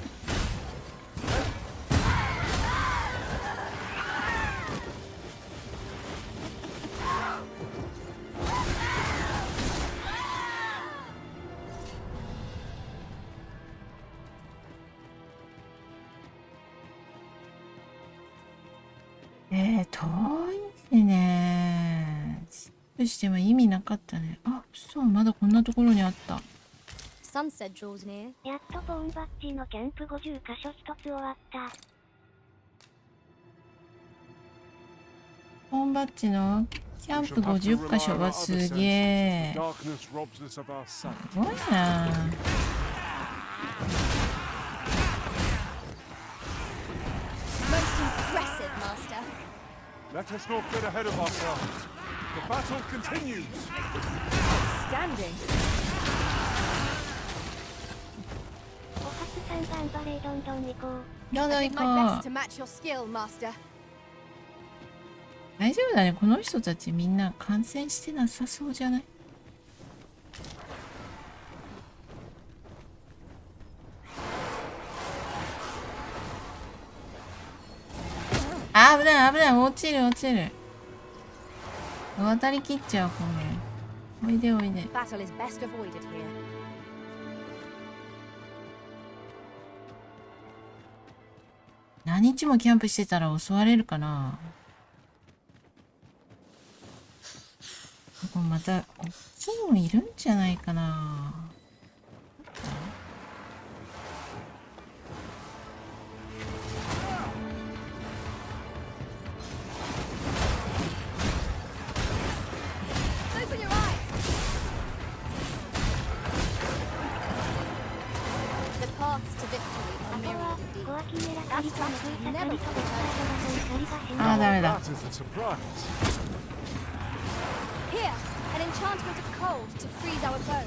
遠いしね。スキップしても意味なかったね。あ、そう、まだこんなところにあった。Sunset draws near. やっとポーンバッジのキャンプ50箇所一つ終わった。ポーンバッジのキャンプ50箇所はすげえ。すごいな。Most impressive, Master. Let us not get ahead of ourselves. The battle continues. Standing. お初さん頑張れ、どんどん行こう。どんどん I 行 did こ my う best。to match your skill, Master. 大丈夫だね。この人たちみんな感染してなさそうじゃない？あ、危ない危ない。落ちる落ちる。渡り切っちゃうこれ。おいでおいで。 Battle is best avoided here. 何日もキャンプしてたら襲われるかな。ここまた大きいのいるんじゃないかな。Open your eyes. The paths to victory are myriad indeed. 小脇狙ったりと Abstract 抜い never たりと falls か out. あー、ダメだ。 That is a surprise. Here, an enchantment of cold to freeze our bows.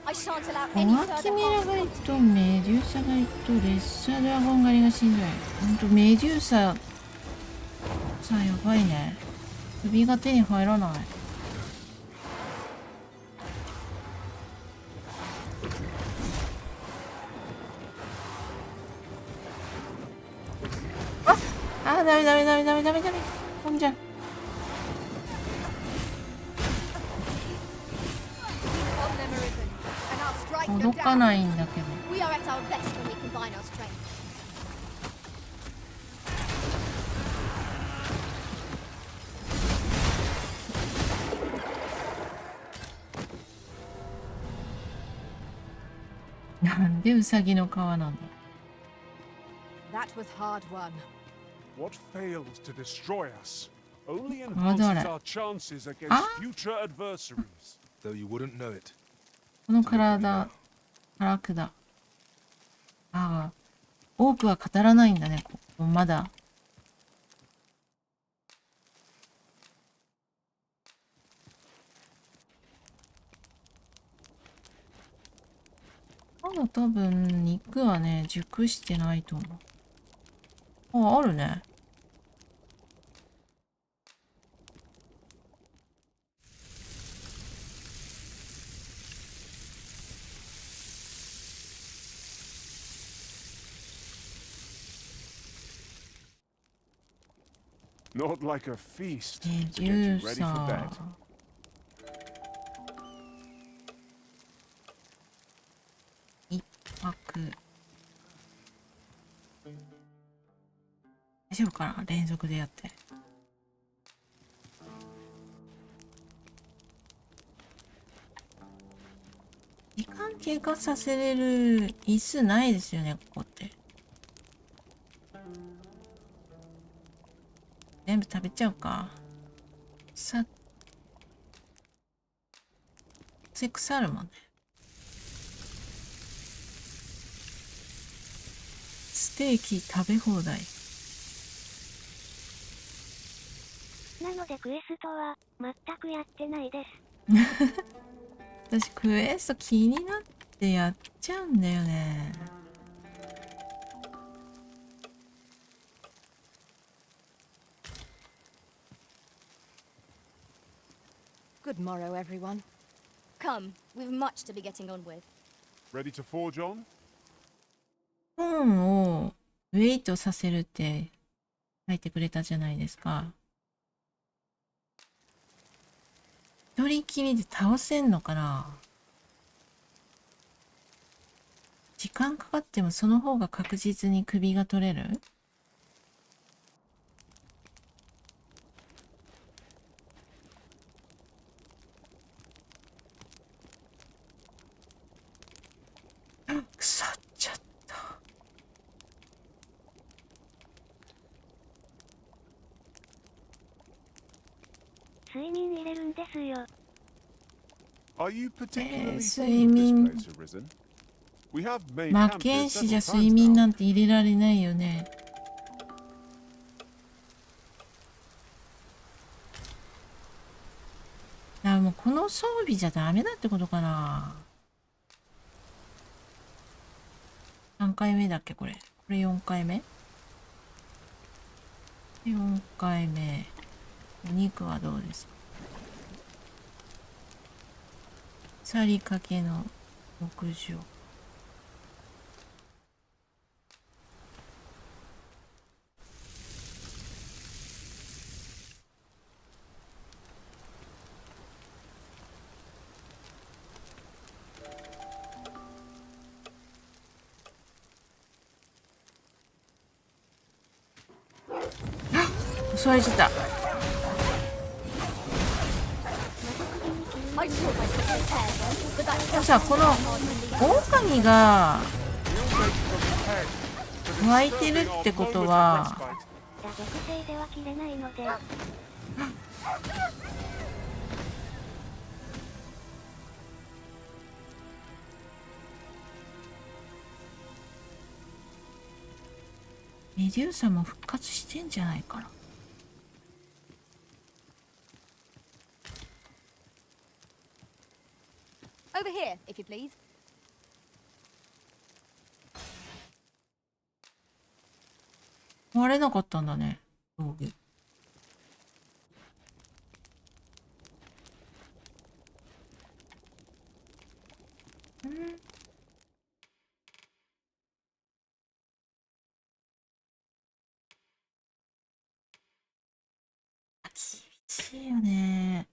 I shan't allow 小 any 脇 further ミラ harm. ガイとメデューサガイと列車ドラゴン狩りがしんどい。ほんとメデューサさあやばいね。首が手に入らない。あ、ダメダメダメダメダメダメ。飛んじゃう。On them arisen, and I'll strike them 届か down. ないんだけど。 We are at our best when we combine our strength. なんでウサギの皮なんだ。 That was hard won. What fails to destroy us only これど enhances れ？ our chances against あ？ future adversaries. Though you wouldn't know it. この体、辛くだ。ああ、多くは語らないんだね。ここまだ。まだ多分肉はね、熟してないと思う。あ、あるね。Not like a feast メ to デ get ュ you ー ready サ for bed. 一泊。大丈夫かな、連続でやって。時間経過させれる椅子ないですよね、ここって。全部食べちゃうか。さ、腐るもんね。ステーキ食べ放題。なのでクエストは全くやってないです。私クエスト気になってやっちゃうんだよね。Good morrow, everyone. Come, we've much to be getting on with. Ready to forge on? 本をウェイトさせるって書いてくれたじゃないですか。一人きりで倒せんのかな。時間かかってもその方が確実に首が取れる。腐っちゃった。睡眠入れるんですよ。Are you particularly 睡 fond 眠 of this place, Arisen? We have made 魔 camp 剣 here 士じゃ several 睡 times 眠 now. なんて入れられないよね。あ、もうこの装備じゃダメだってことかな。何回目だっけこれ。これ4回目 ?4 回目。お肉はどうですか。腐りかけの牧場。襲われちゃった。でもさ、この狼が湧いてるってことは打撲性では切れないので。メデューサも復活してんじゃないかな。Over here, if you please. 壊れなかったんだね、道具。厳しいよね。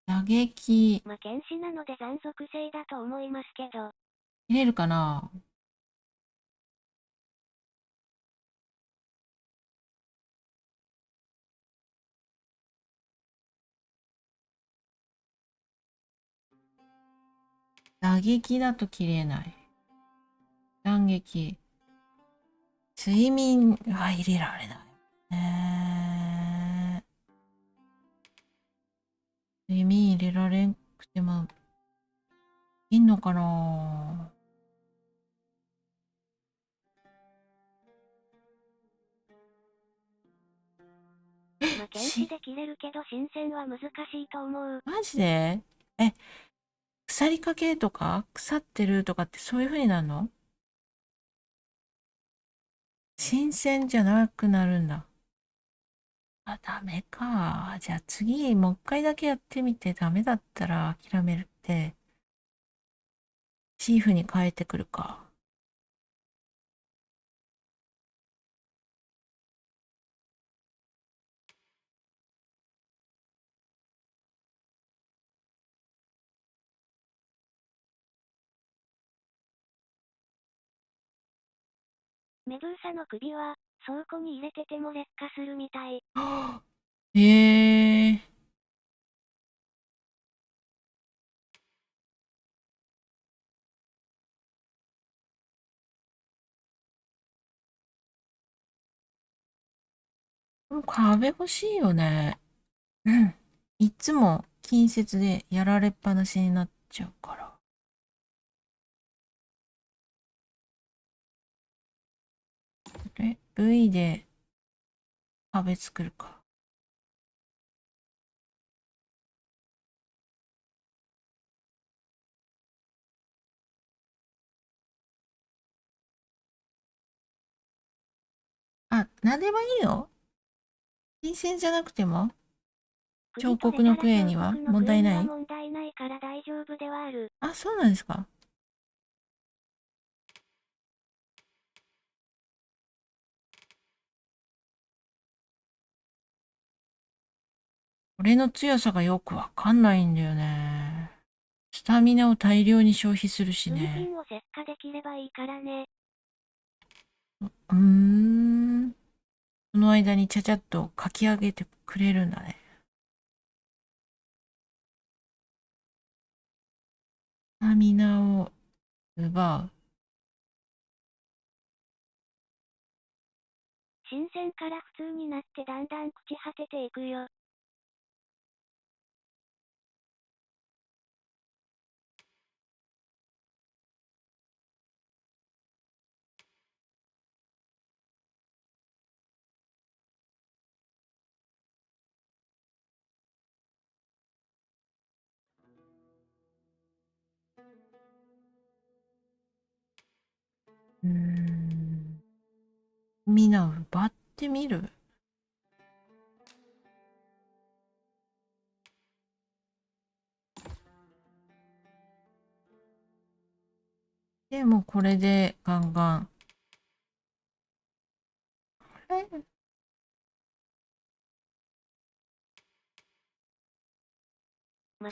打撃魔剣士なので残属性だと思いますけど。入れるかな。打撃だと切れない。断撃。睡眠は入れられない。睡眠入れられんくてもいいのかな。魔剣士で切れるけど新鮮は難しいと思う。マジで？腐りかけとか腐ってるとかってそういう風になるの？新鮮じゃなくなるんだ。あ、ダメか。じゃあ次もう一回だけやってみてダメだったら諦めるって。チーフに変えてくるか。メドゥーサの首は倉庫に入れてても劣化するみたい。へえ。この壁欲しいよね。うん。いつも近接でやられっぱなしになっちゃうから。V で壁作るか。あ、何でもいいよ。新鮮じゃなくても彫刻のクエには問題ない？問題ないから大丈夫ではある。あ、そうなんですか。俺の強さがよくわかんないんだよね。スタミナを大量に消費するしね。を石化できればいいからね。その間にちゃちゃっと書き上げてくれるんだね。スタミナを奪う。新鮮から普通になってだんだん朽ち果てていくよ。みんな奪ってみる。でもこれでガンガン。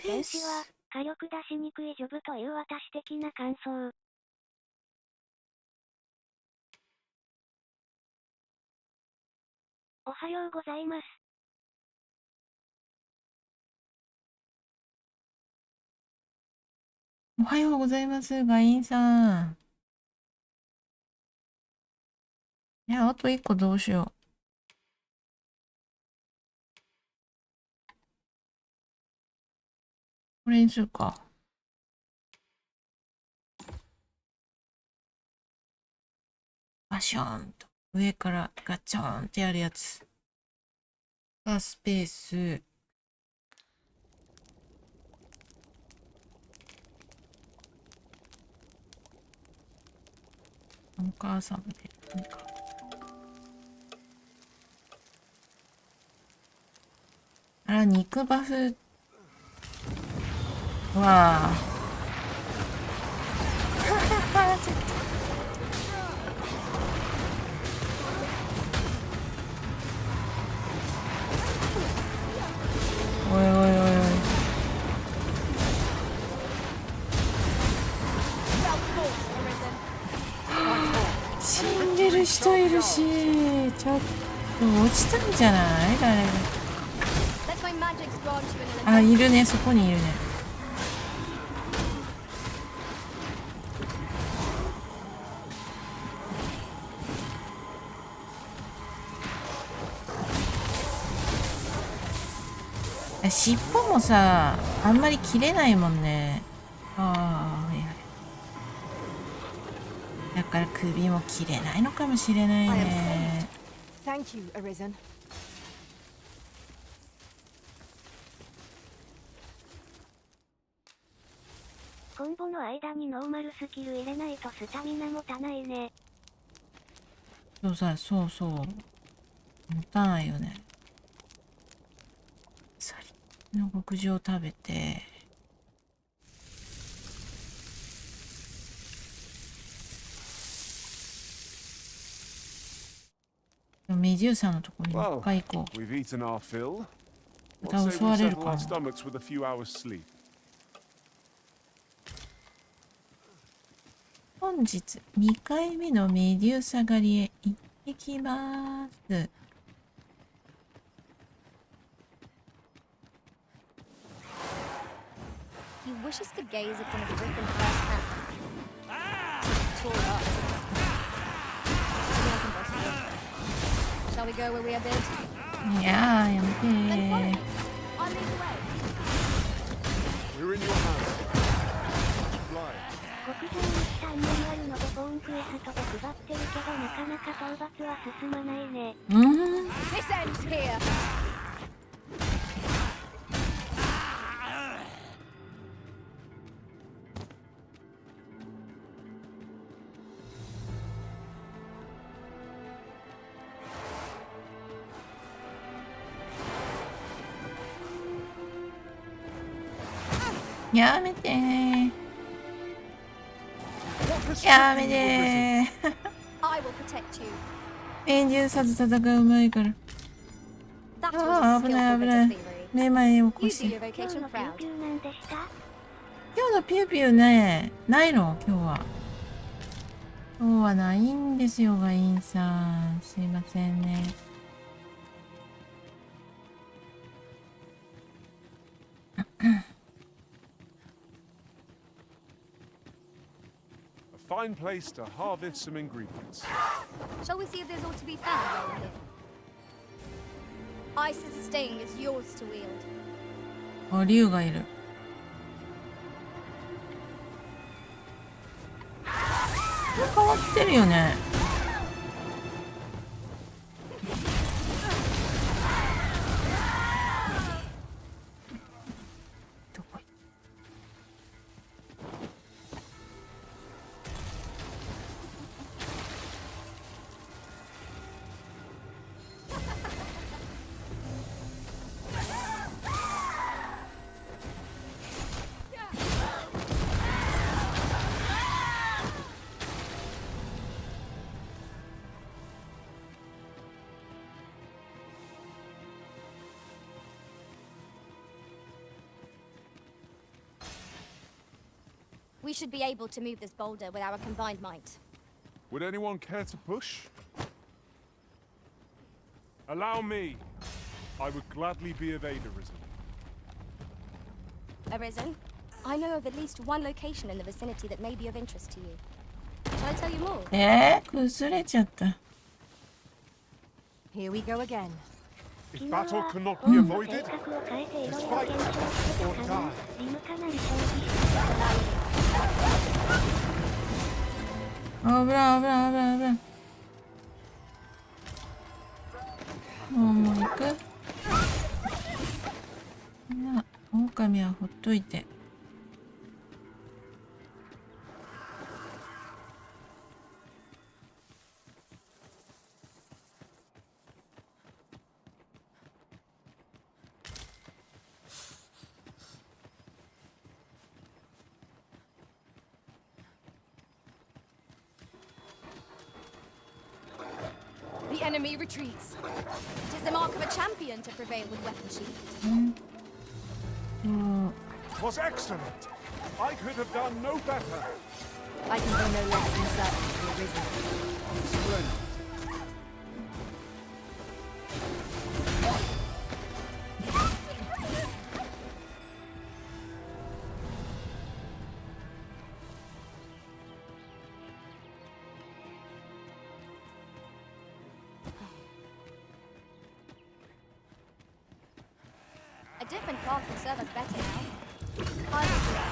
天使は火力出しにくいジョブという私的な感想。おはようございます。おはようございます、ガインさん。いや、あと1個どうしよう。これにするか。バショーンと上からガチョーンってやるやつ。スペース。お母さんで何か。あら、肉バフ。うわあ。おいおいおいおい。死んでる人いるし、ちょっと落ちたんじゃない誰が。あ、いるね、そこにいるね。尻尾もさ、あんまり切れないもんね。ああ、いや。だから首も切れないのかもしれないね。Thank you, Arisen. コンボの間にノーマルスキル入れないとスタミナ持たないね。そうさ、そうそう。持たないよね。サリの極上食べて。メデューサのところにもう一回行こう。また襲われるかな。あ本日2回目のメデューサ狩りへ行ってきます。He wishes to gaze upon a griffin firsthand. Tore up. Shall we go where we are bid? いやー、やめて Then follow ー。 me. I'll lead the way. We're in your hands. Fly. 国産にしたアンマリあるのでボーンクエストで配ってるけどなかなか討伐は進まないね。This ends here. やめてー。やめてー。I will protect you. メデューサと戦う前から。 That ああ、 was 危 a ない skillful 危 bit な of い。 thievery. めまい起こ You し do て。 your vocation 今日のピュー proud. ピューなんでした？今日のピューピューね、ないの今日は。今日はないんですよ、ガインさん。すいませんね。A fine place to harvest some ingredients. Shall we see if there's ought to be found around here? Ice's sting is yours to wield. あ、竜がいる。変わってるよね。どこ行っWe should be able to move this boulder with our combined might. Would anyone care to push? Allow me. I would gladly be of aid, Arisen. Arisen, I know of at least one location in the vicinity that may be of interest to you. Shall I tell you more? 崩れちゃった。 Here we go again. If battle cannot be avoided, 計画を変えていろいろ fight 検証してた or か die. な。リムかなり消費してた。危ない危ない危ない危ない。もう行く。な、狼はほっといて。The enemy retreats. It is the mark of a champion to prevail with weapon sheath. Was excellent. I could have done no better. I can go no less than certain to the Arisen. Splendid. A different path will serve us better now. I will do it.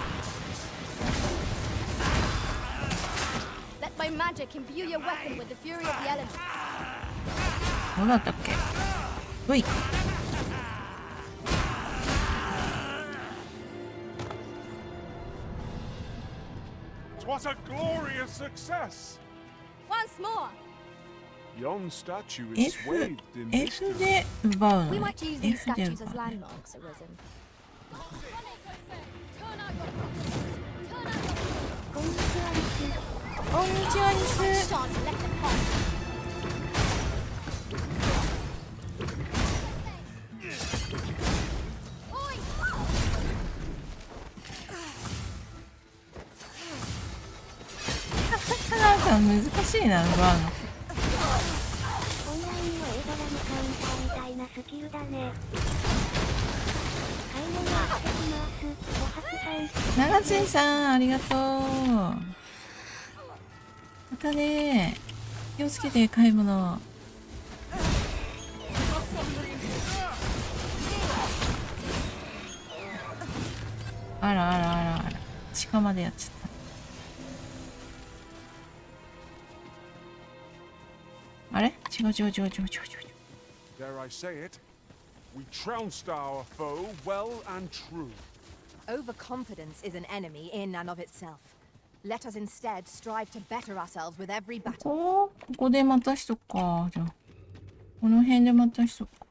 Let my magic imbue your weapon with the fury of the elements. どうだったっけ。うい。 'Twas a glorious success. Once more. Yon statue is swathed in F で奪うの We ね。 might use these F で statues 奪 as う。 landmarks, Arisen. こんにちは、リス。こんにちは、リス。 Shan't let them pass. 難しいな、奪うの。オンラインの映画ラムカウンターみたいなスキルだね。買い物してきます。おはくさん。長津さん、ありがとう。またね、気をつけて、買い物。あらあらあらあら、鹿までやっちゃった。あれ？違う。Dare I say it? We trounced our foe well and true. Overconfidence is an enemy in and of itself. Let us instead strive to better ourselves with every battle. ここでまたしとくか。じゃあこの辺でまたしとくか。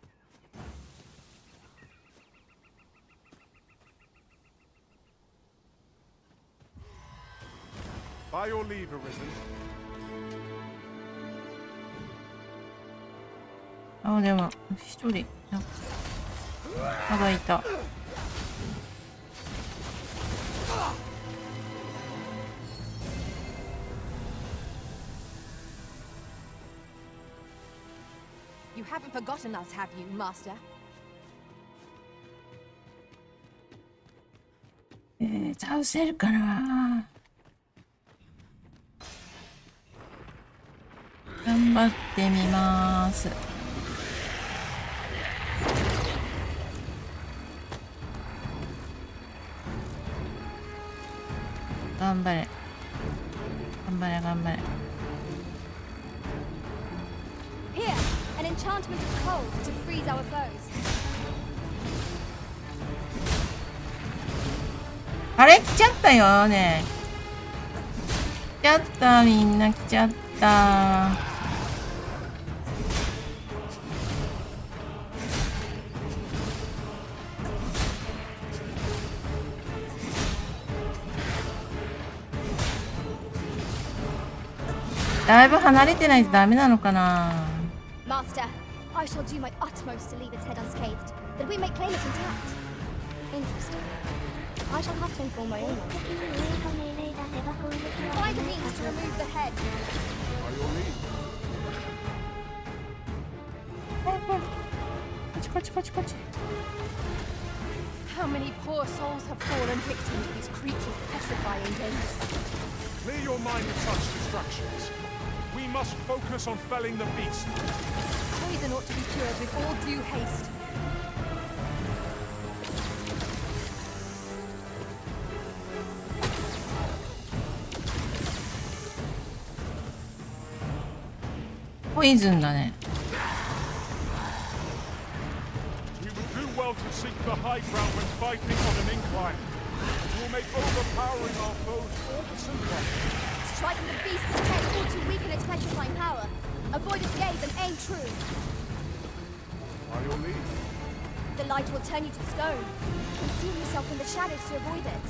By your leave, Arisen. あ、でも一人まだいた。You haven't forgotten us, have you, Master? 倒せるかな。頑張ってみます。頑張れ。Here, an enchantment of cold to freeze our foes. あれ来ちゃったよね。来ちゃった、みんな来ちゃった。だいぶ離れてないとダメなのかな。 Master, I shall do my utmost to leave its head unscathed, that we may claim it intact. Interesting. I shall have to inform my owner. Find a means to remove the head. By your leave. こっち。 How many poor souls have fallen victim to these creatures' petrifying gaze? Clear your mind of such distractions. We must focus on felling the beast. Poison ought to be cured with all due haste. Poison だね。 We would do well to seek the high ground when fighting on an incline. It will make overpowering our foes all the simpler. Striking the beast's head ought to weaken its petrifying power. Avoid its gaze and aim true. By your leave. The light will turn you to stone. Conceal yourself in the shadows to avoid it.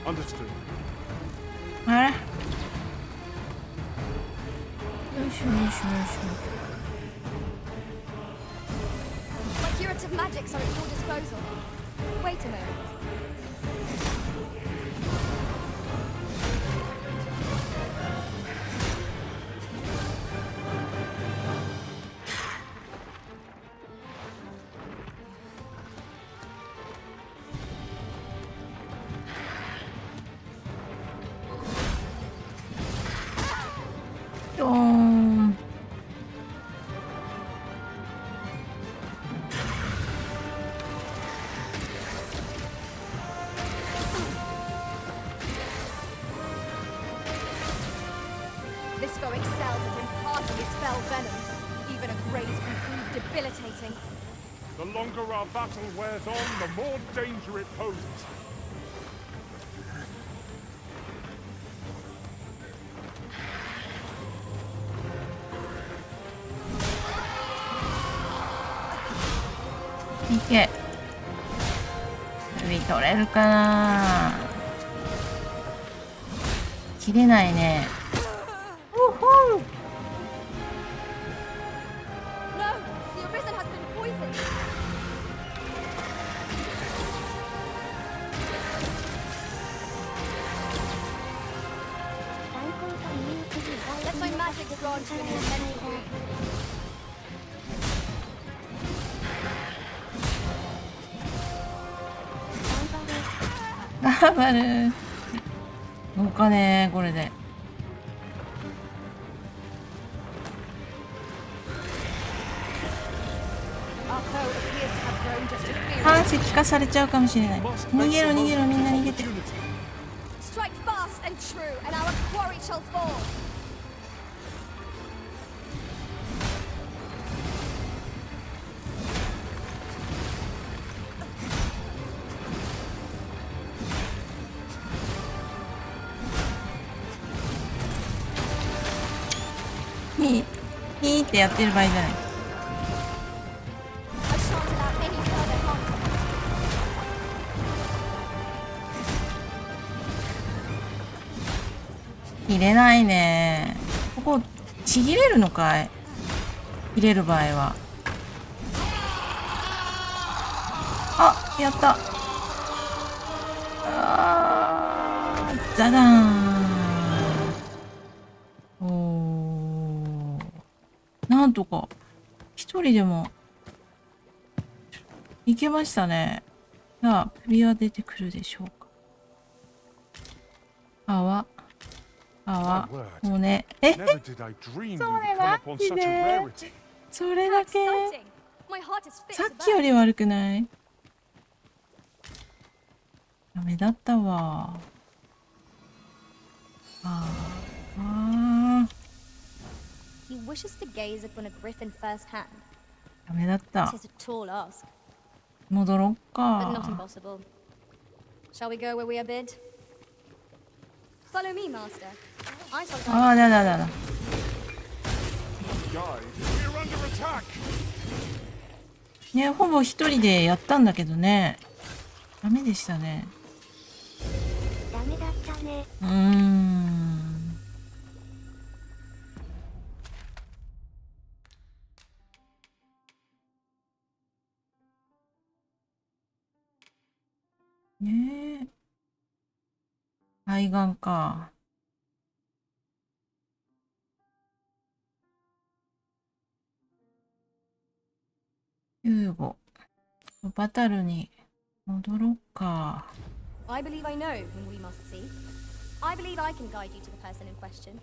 Understood. あれ？よいしょ。 My curative magics are at your disposal. Wait a moment. This foe excels at imparting its fell venom. Even a graze can prove debilitating. The longer our battle wears on, the more danger it poses.いけ。首取れるかな。切れないね。 No! The Arisen has been poisoned! traffic's drawn to an incentive group. 頑張る。どうかねこれで。反石化されちゃうかもしれない。逃げろ逃げろ、みんな逃げて。Strike fast and true, and our quarry shall fall. ヒーってやってる場合じゃない。入れないね。ここちぎれるのかい。入れる場合は。あ、やった。ダダーン。おー、なんとか一人でもいけましたね。さあ、首は出てくるでしょうか。泡骨。それマジで。それだけ。さっきより悪くない？ダメだったわ。He wishes to gaze upon a griffin firsthand. ダメだった。 It is a tall ask, 戻ろっ but not か。 impossible. Shall we go where we are bid? Follow me, master. I shall ああ、だ。Guys, we're under attack. ね、ほぼ一人でやったんだけどね。ダメでしたね。ダメだったね。ねえ。海岸か。15。バタルに戻ろうか。I believe I know whom we must see. I believe I can guide you to the person in question.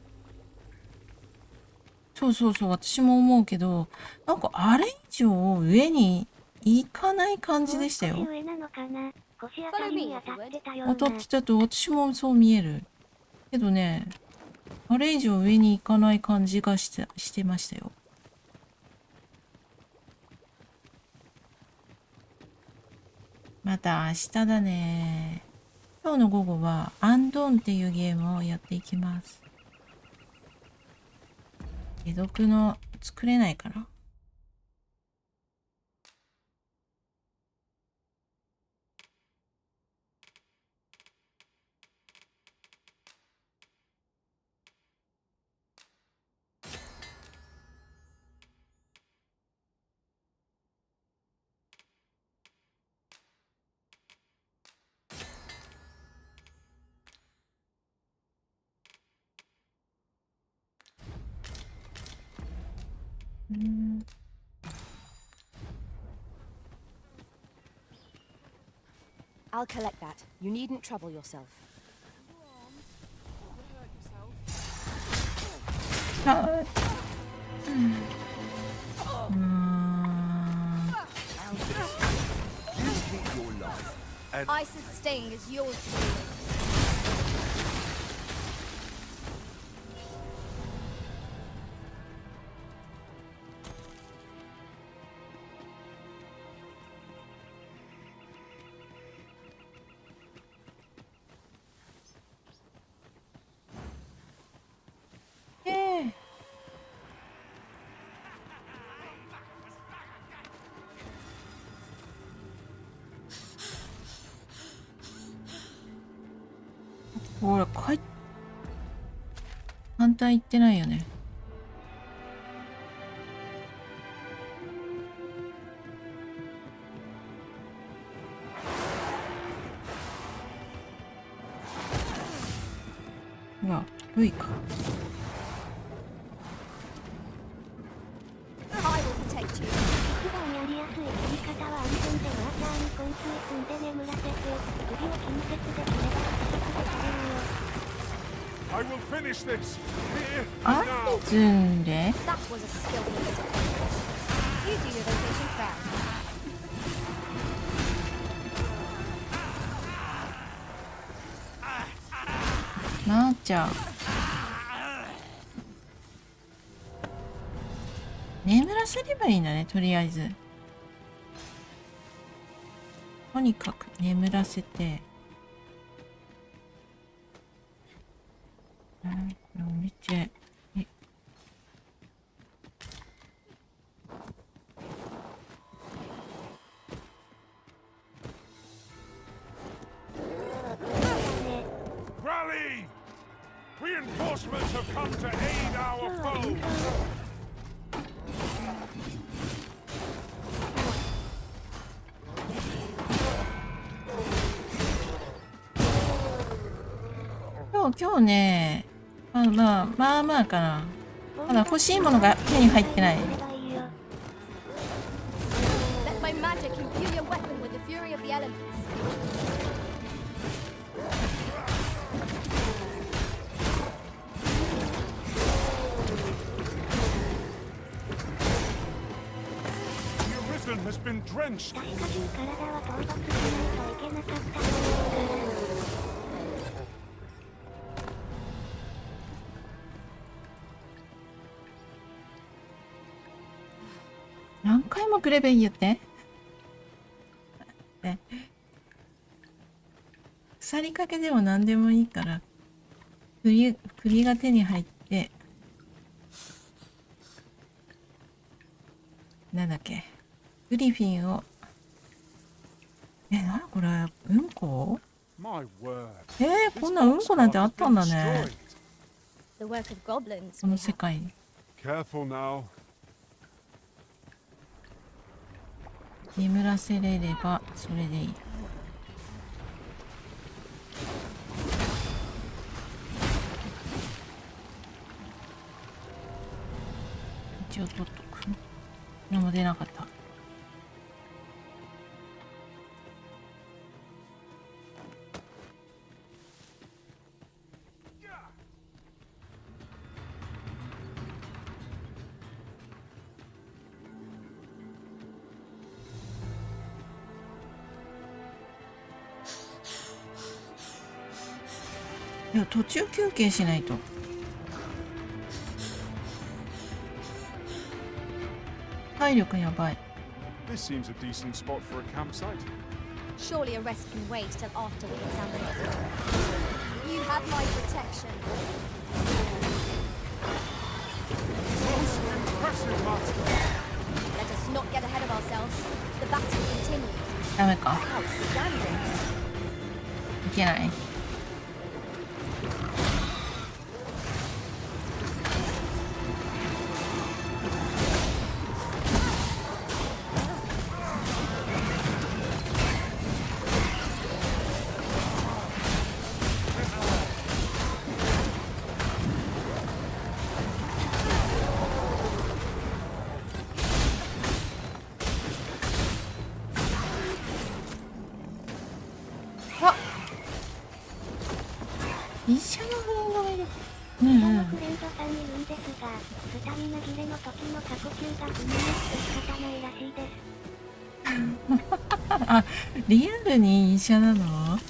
そう、私も思うけど、なんかあれ以上上に行かない感じでしたよ。上なのかな。腰あたりに当たってたよう当な。たってたと私もそう見える。けどね、あれ以上上に行かない感じがしてましたよ。また明日だね。今日の午後はアンドンっていうゲームをやっていきます。解読の作れないかな。I'll collect that. You needn't trouble yourself. 「Ice's sting is yours to wield. Yeah. ほら、反対行ってないよね。ほら、ルイか。たは安全でマーチャーに昏睡積んで眠らせて、首を近接できれば圧縮でされるよ。I will finish this here ア now. リズンで That was a skillful bit of tactics. You do your vacation proud. なあちゃん眠らせればいいんだね。とりあえずとにかく眠らせて、これを見て、Rally! Reinforcements have come to aid our foe. 今日ね、まあまあかな。まだ欲しいものが手に入ってない。Let my magic imbue your weapon with the fury of the elements. The arisen has been drenched. 確かに体は討伐しないといけなかった。何回もくればいいよって。腐りかけでも何でもいいから首が手に入って、なんだっけ、グリフィンを、なこれうんこ？ My word. こんなうんこなんてあったんだね。 The work of goblins. この世界に。 Careful now. 眠らせれればそれでいい。一応取っとく。何も出なかった。いや、途中休憩しないと。体力やばい。 This seems a decent spot for a campsite. Surely a rest can wait till after we examine it. You have my protection. Most impressive, Master. Let us not get ahead of ourselves. The battle continues. ダメか。 Outstanding. いけない。医者のフレンドがいる。医者のフレンドさんいるんですが、スタミナ切れの時の過呼吸が不明で仕方ないらしいです。あ、リアルに医者なの？ど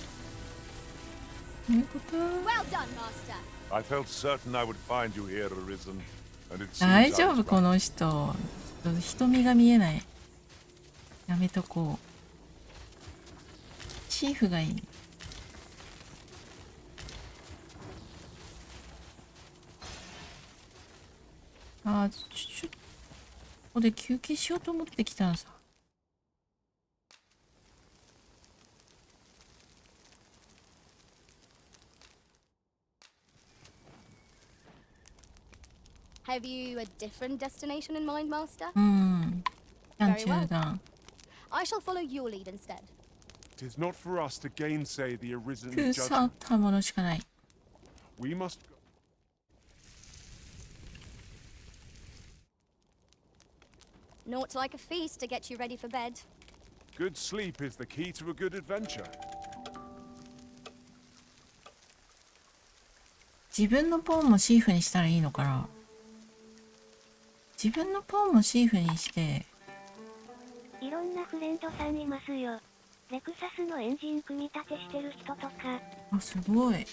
ういうこと？ Well done, Master. I felt certain I would find you here, Arisen, and it seems 大丈夫この人。瞳が見えない。やめとこう。チーフがいい。ここで休憩しようと思ってきたのさ。Have you a different destination in mind, Master? 中断。I shall follow your lead instead. It is not for us to gainsay the arisen 腐っ judgment. たものしかない。 We must go. Naught like a feast to get you ready for bed. Good sleep is the key to a good adventure. 自分のポンもシーフにしたらいいのかな。自分のポンもシーフにして。いろんなフレンドさんいますよ。レクサスのエンジン組み立てしてる人とか。あ、すごい。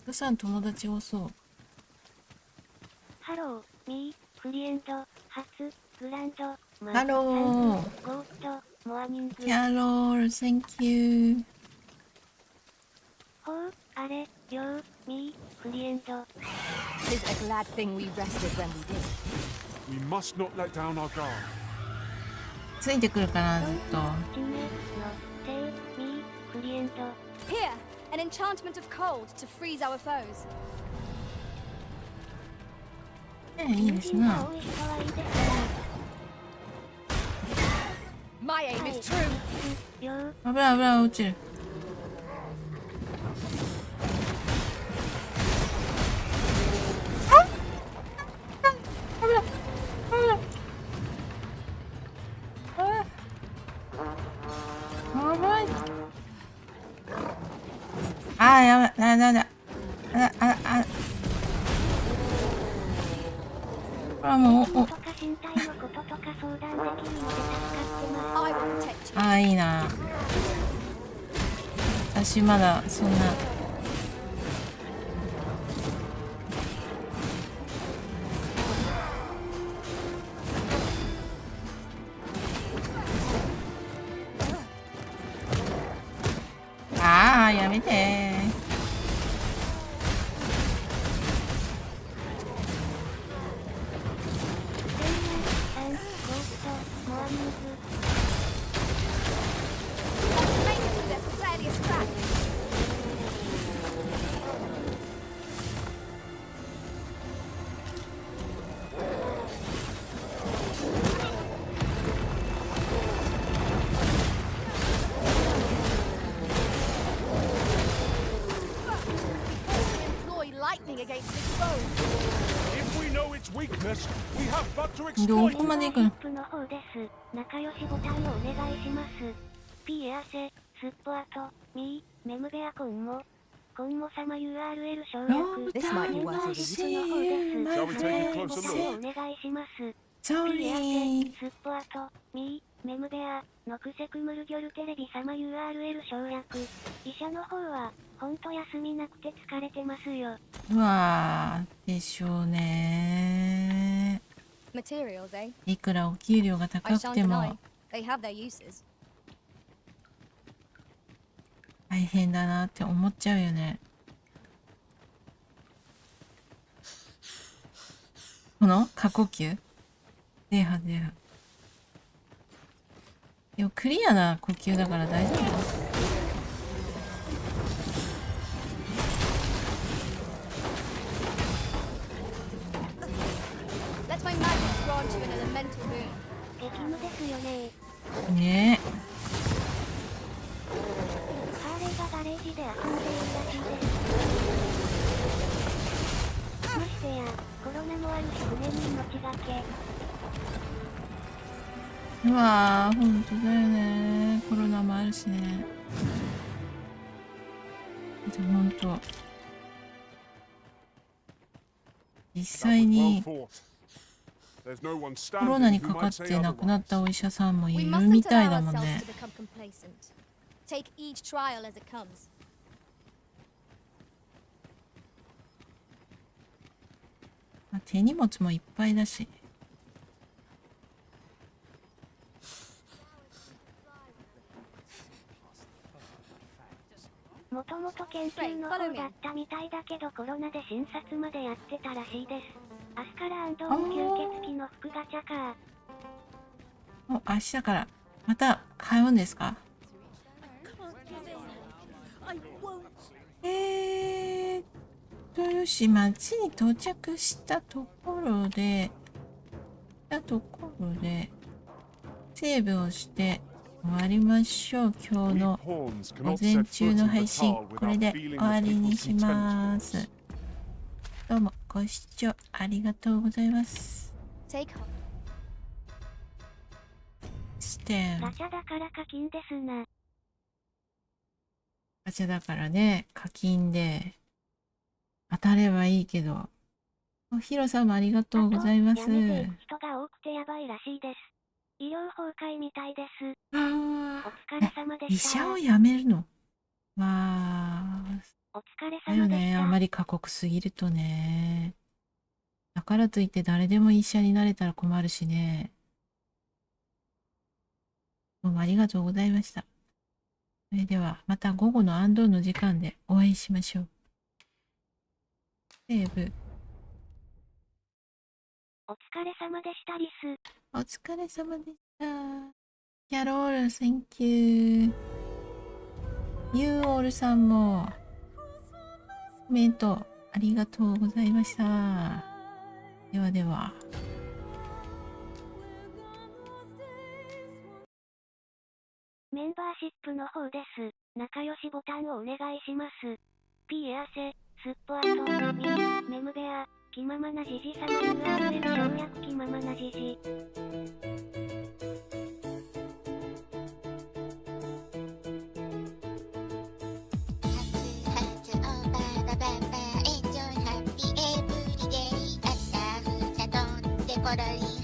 予算友達多そう。ハロー、ミー、フリエンド、初、グランド、ハロー。ゴースト、モアニング。キャロール、Thank you。ほう、あれ、よう、ミー、フリエンド。It is a glad thing we rested when we did. We must not let down our guard. ついてくるかな、ずっと。Here, an enchantment of cold to freeze our foes. いいですな。My aim is true. 危ない危ない、落ちる。あー、やばい、なんだ。これはもう、あー、いいな。私まだ、そんな。あー、やめて。どこまで行くの？仲良しボタンをお願いします。ピエアセ、スッポアト、ミー、メムベアコンモ様 URL 省略。This might be worth a visit. お願いします。ピエアセ、スッポアト、ミー、メムベア、ノクセクムルギョルテレビ様 URL 省略。医者の方は、ほんと休みなくて疲れてますよ。うわー、でしょうね。Materials, eh? いくらお給料が高くても They have their uses. 大変だなって思っちゃうよね。この過呼吸でもクリアな呼吸だから大丈夫。激務ですよね。ねえ。ハーレーがガレージで遊んでいるらしいです。ましてや、コロナもあるし船に命がけ。うわー、ほんとだよね。コロナもあるしね。でもほんと。実際にコロナにかかって亡くなったお医者さんもいるみたいだもんね。手荷物もいっぱいだし。もともと研究の方だったみたいだけどコロナで診察までやってたらしいです。明日から吸血鬼の服ガチャか。明日からまた買うんですか？よし、町に到着したところでセーブをして終わりましょう。今日の午前中の配信これで終わりにします。どうもご視聴ありがとうございます。ステン。ガチャだから課金ですな。ガチャだからね、課金で当たればいいけど。ヒロさんもありがとうございます。やめていく人が多くてやばいらしいです。医療崩壊みたいです。お疲れ様で医した。者を辞めるの。まあ、お疲れだよね。様でした。あまり過酷すぎるとね。だからといって誰でも医者になれたら困るしね。どうもありがとうございました。それではまた午後の安藤の時間でお会いしましょう。セーブ。お疲れ様でしたリス。お疲れ様でした。キャロール、Thank you。ユーオールさんもコメントありがとうございました。ではでは。メンバーシップの方です。仲良しボタンをお願いします。ピー汗、スッポアト、ミー、メムベア、気ままなじじ様 URL 省略気ままなじじ。初おばぁばばばエンジョイハッピーエブリデイあったふたとんでころりん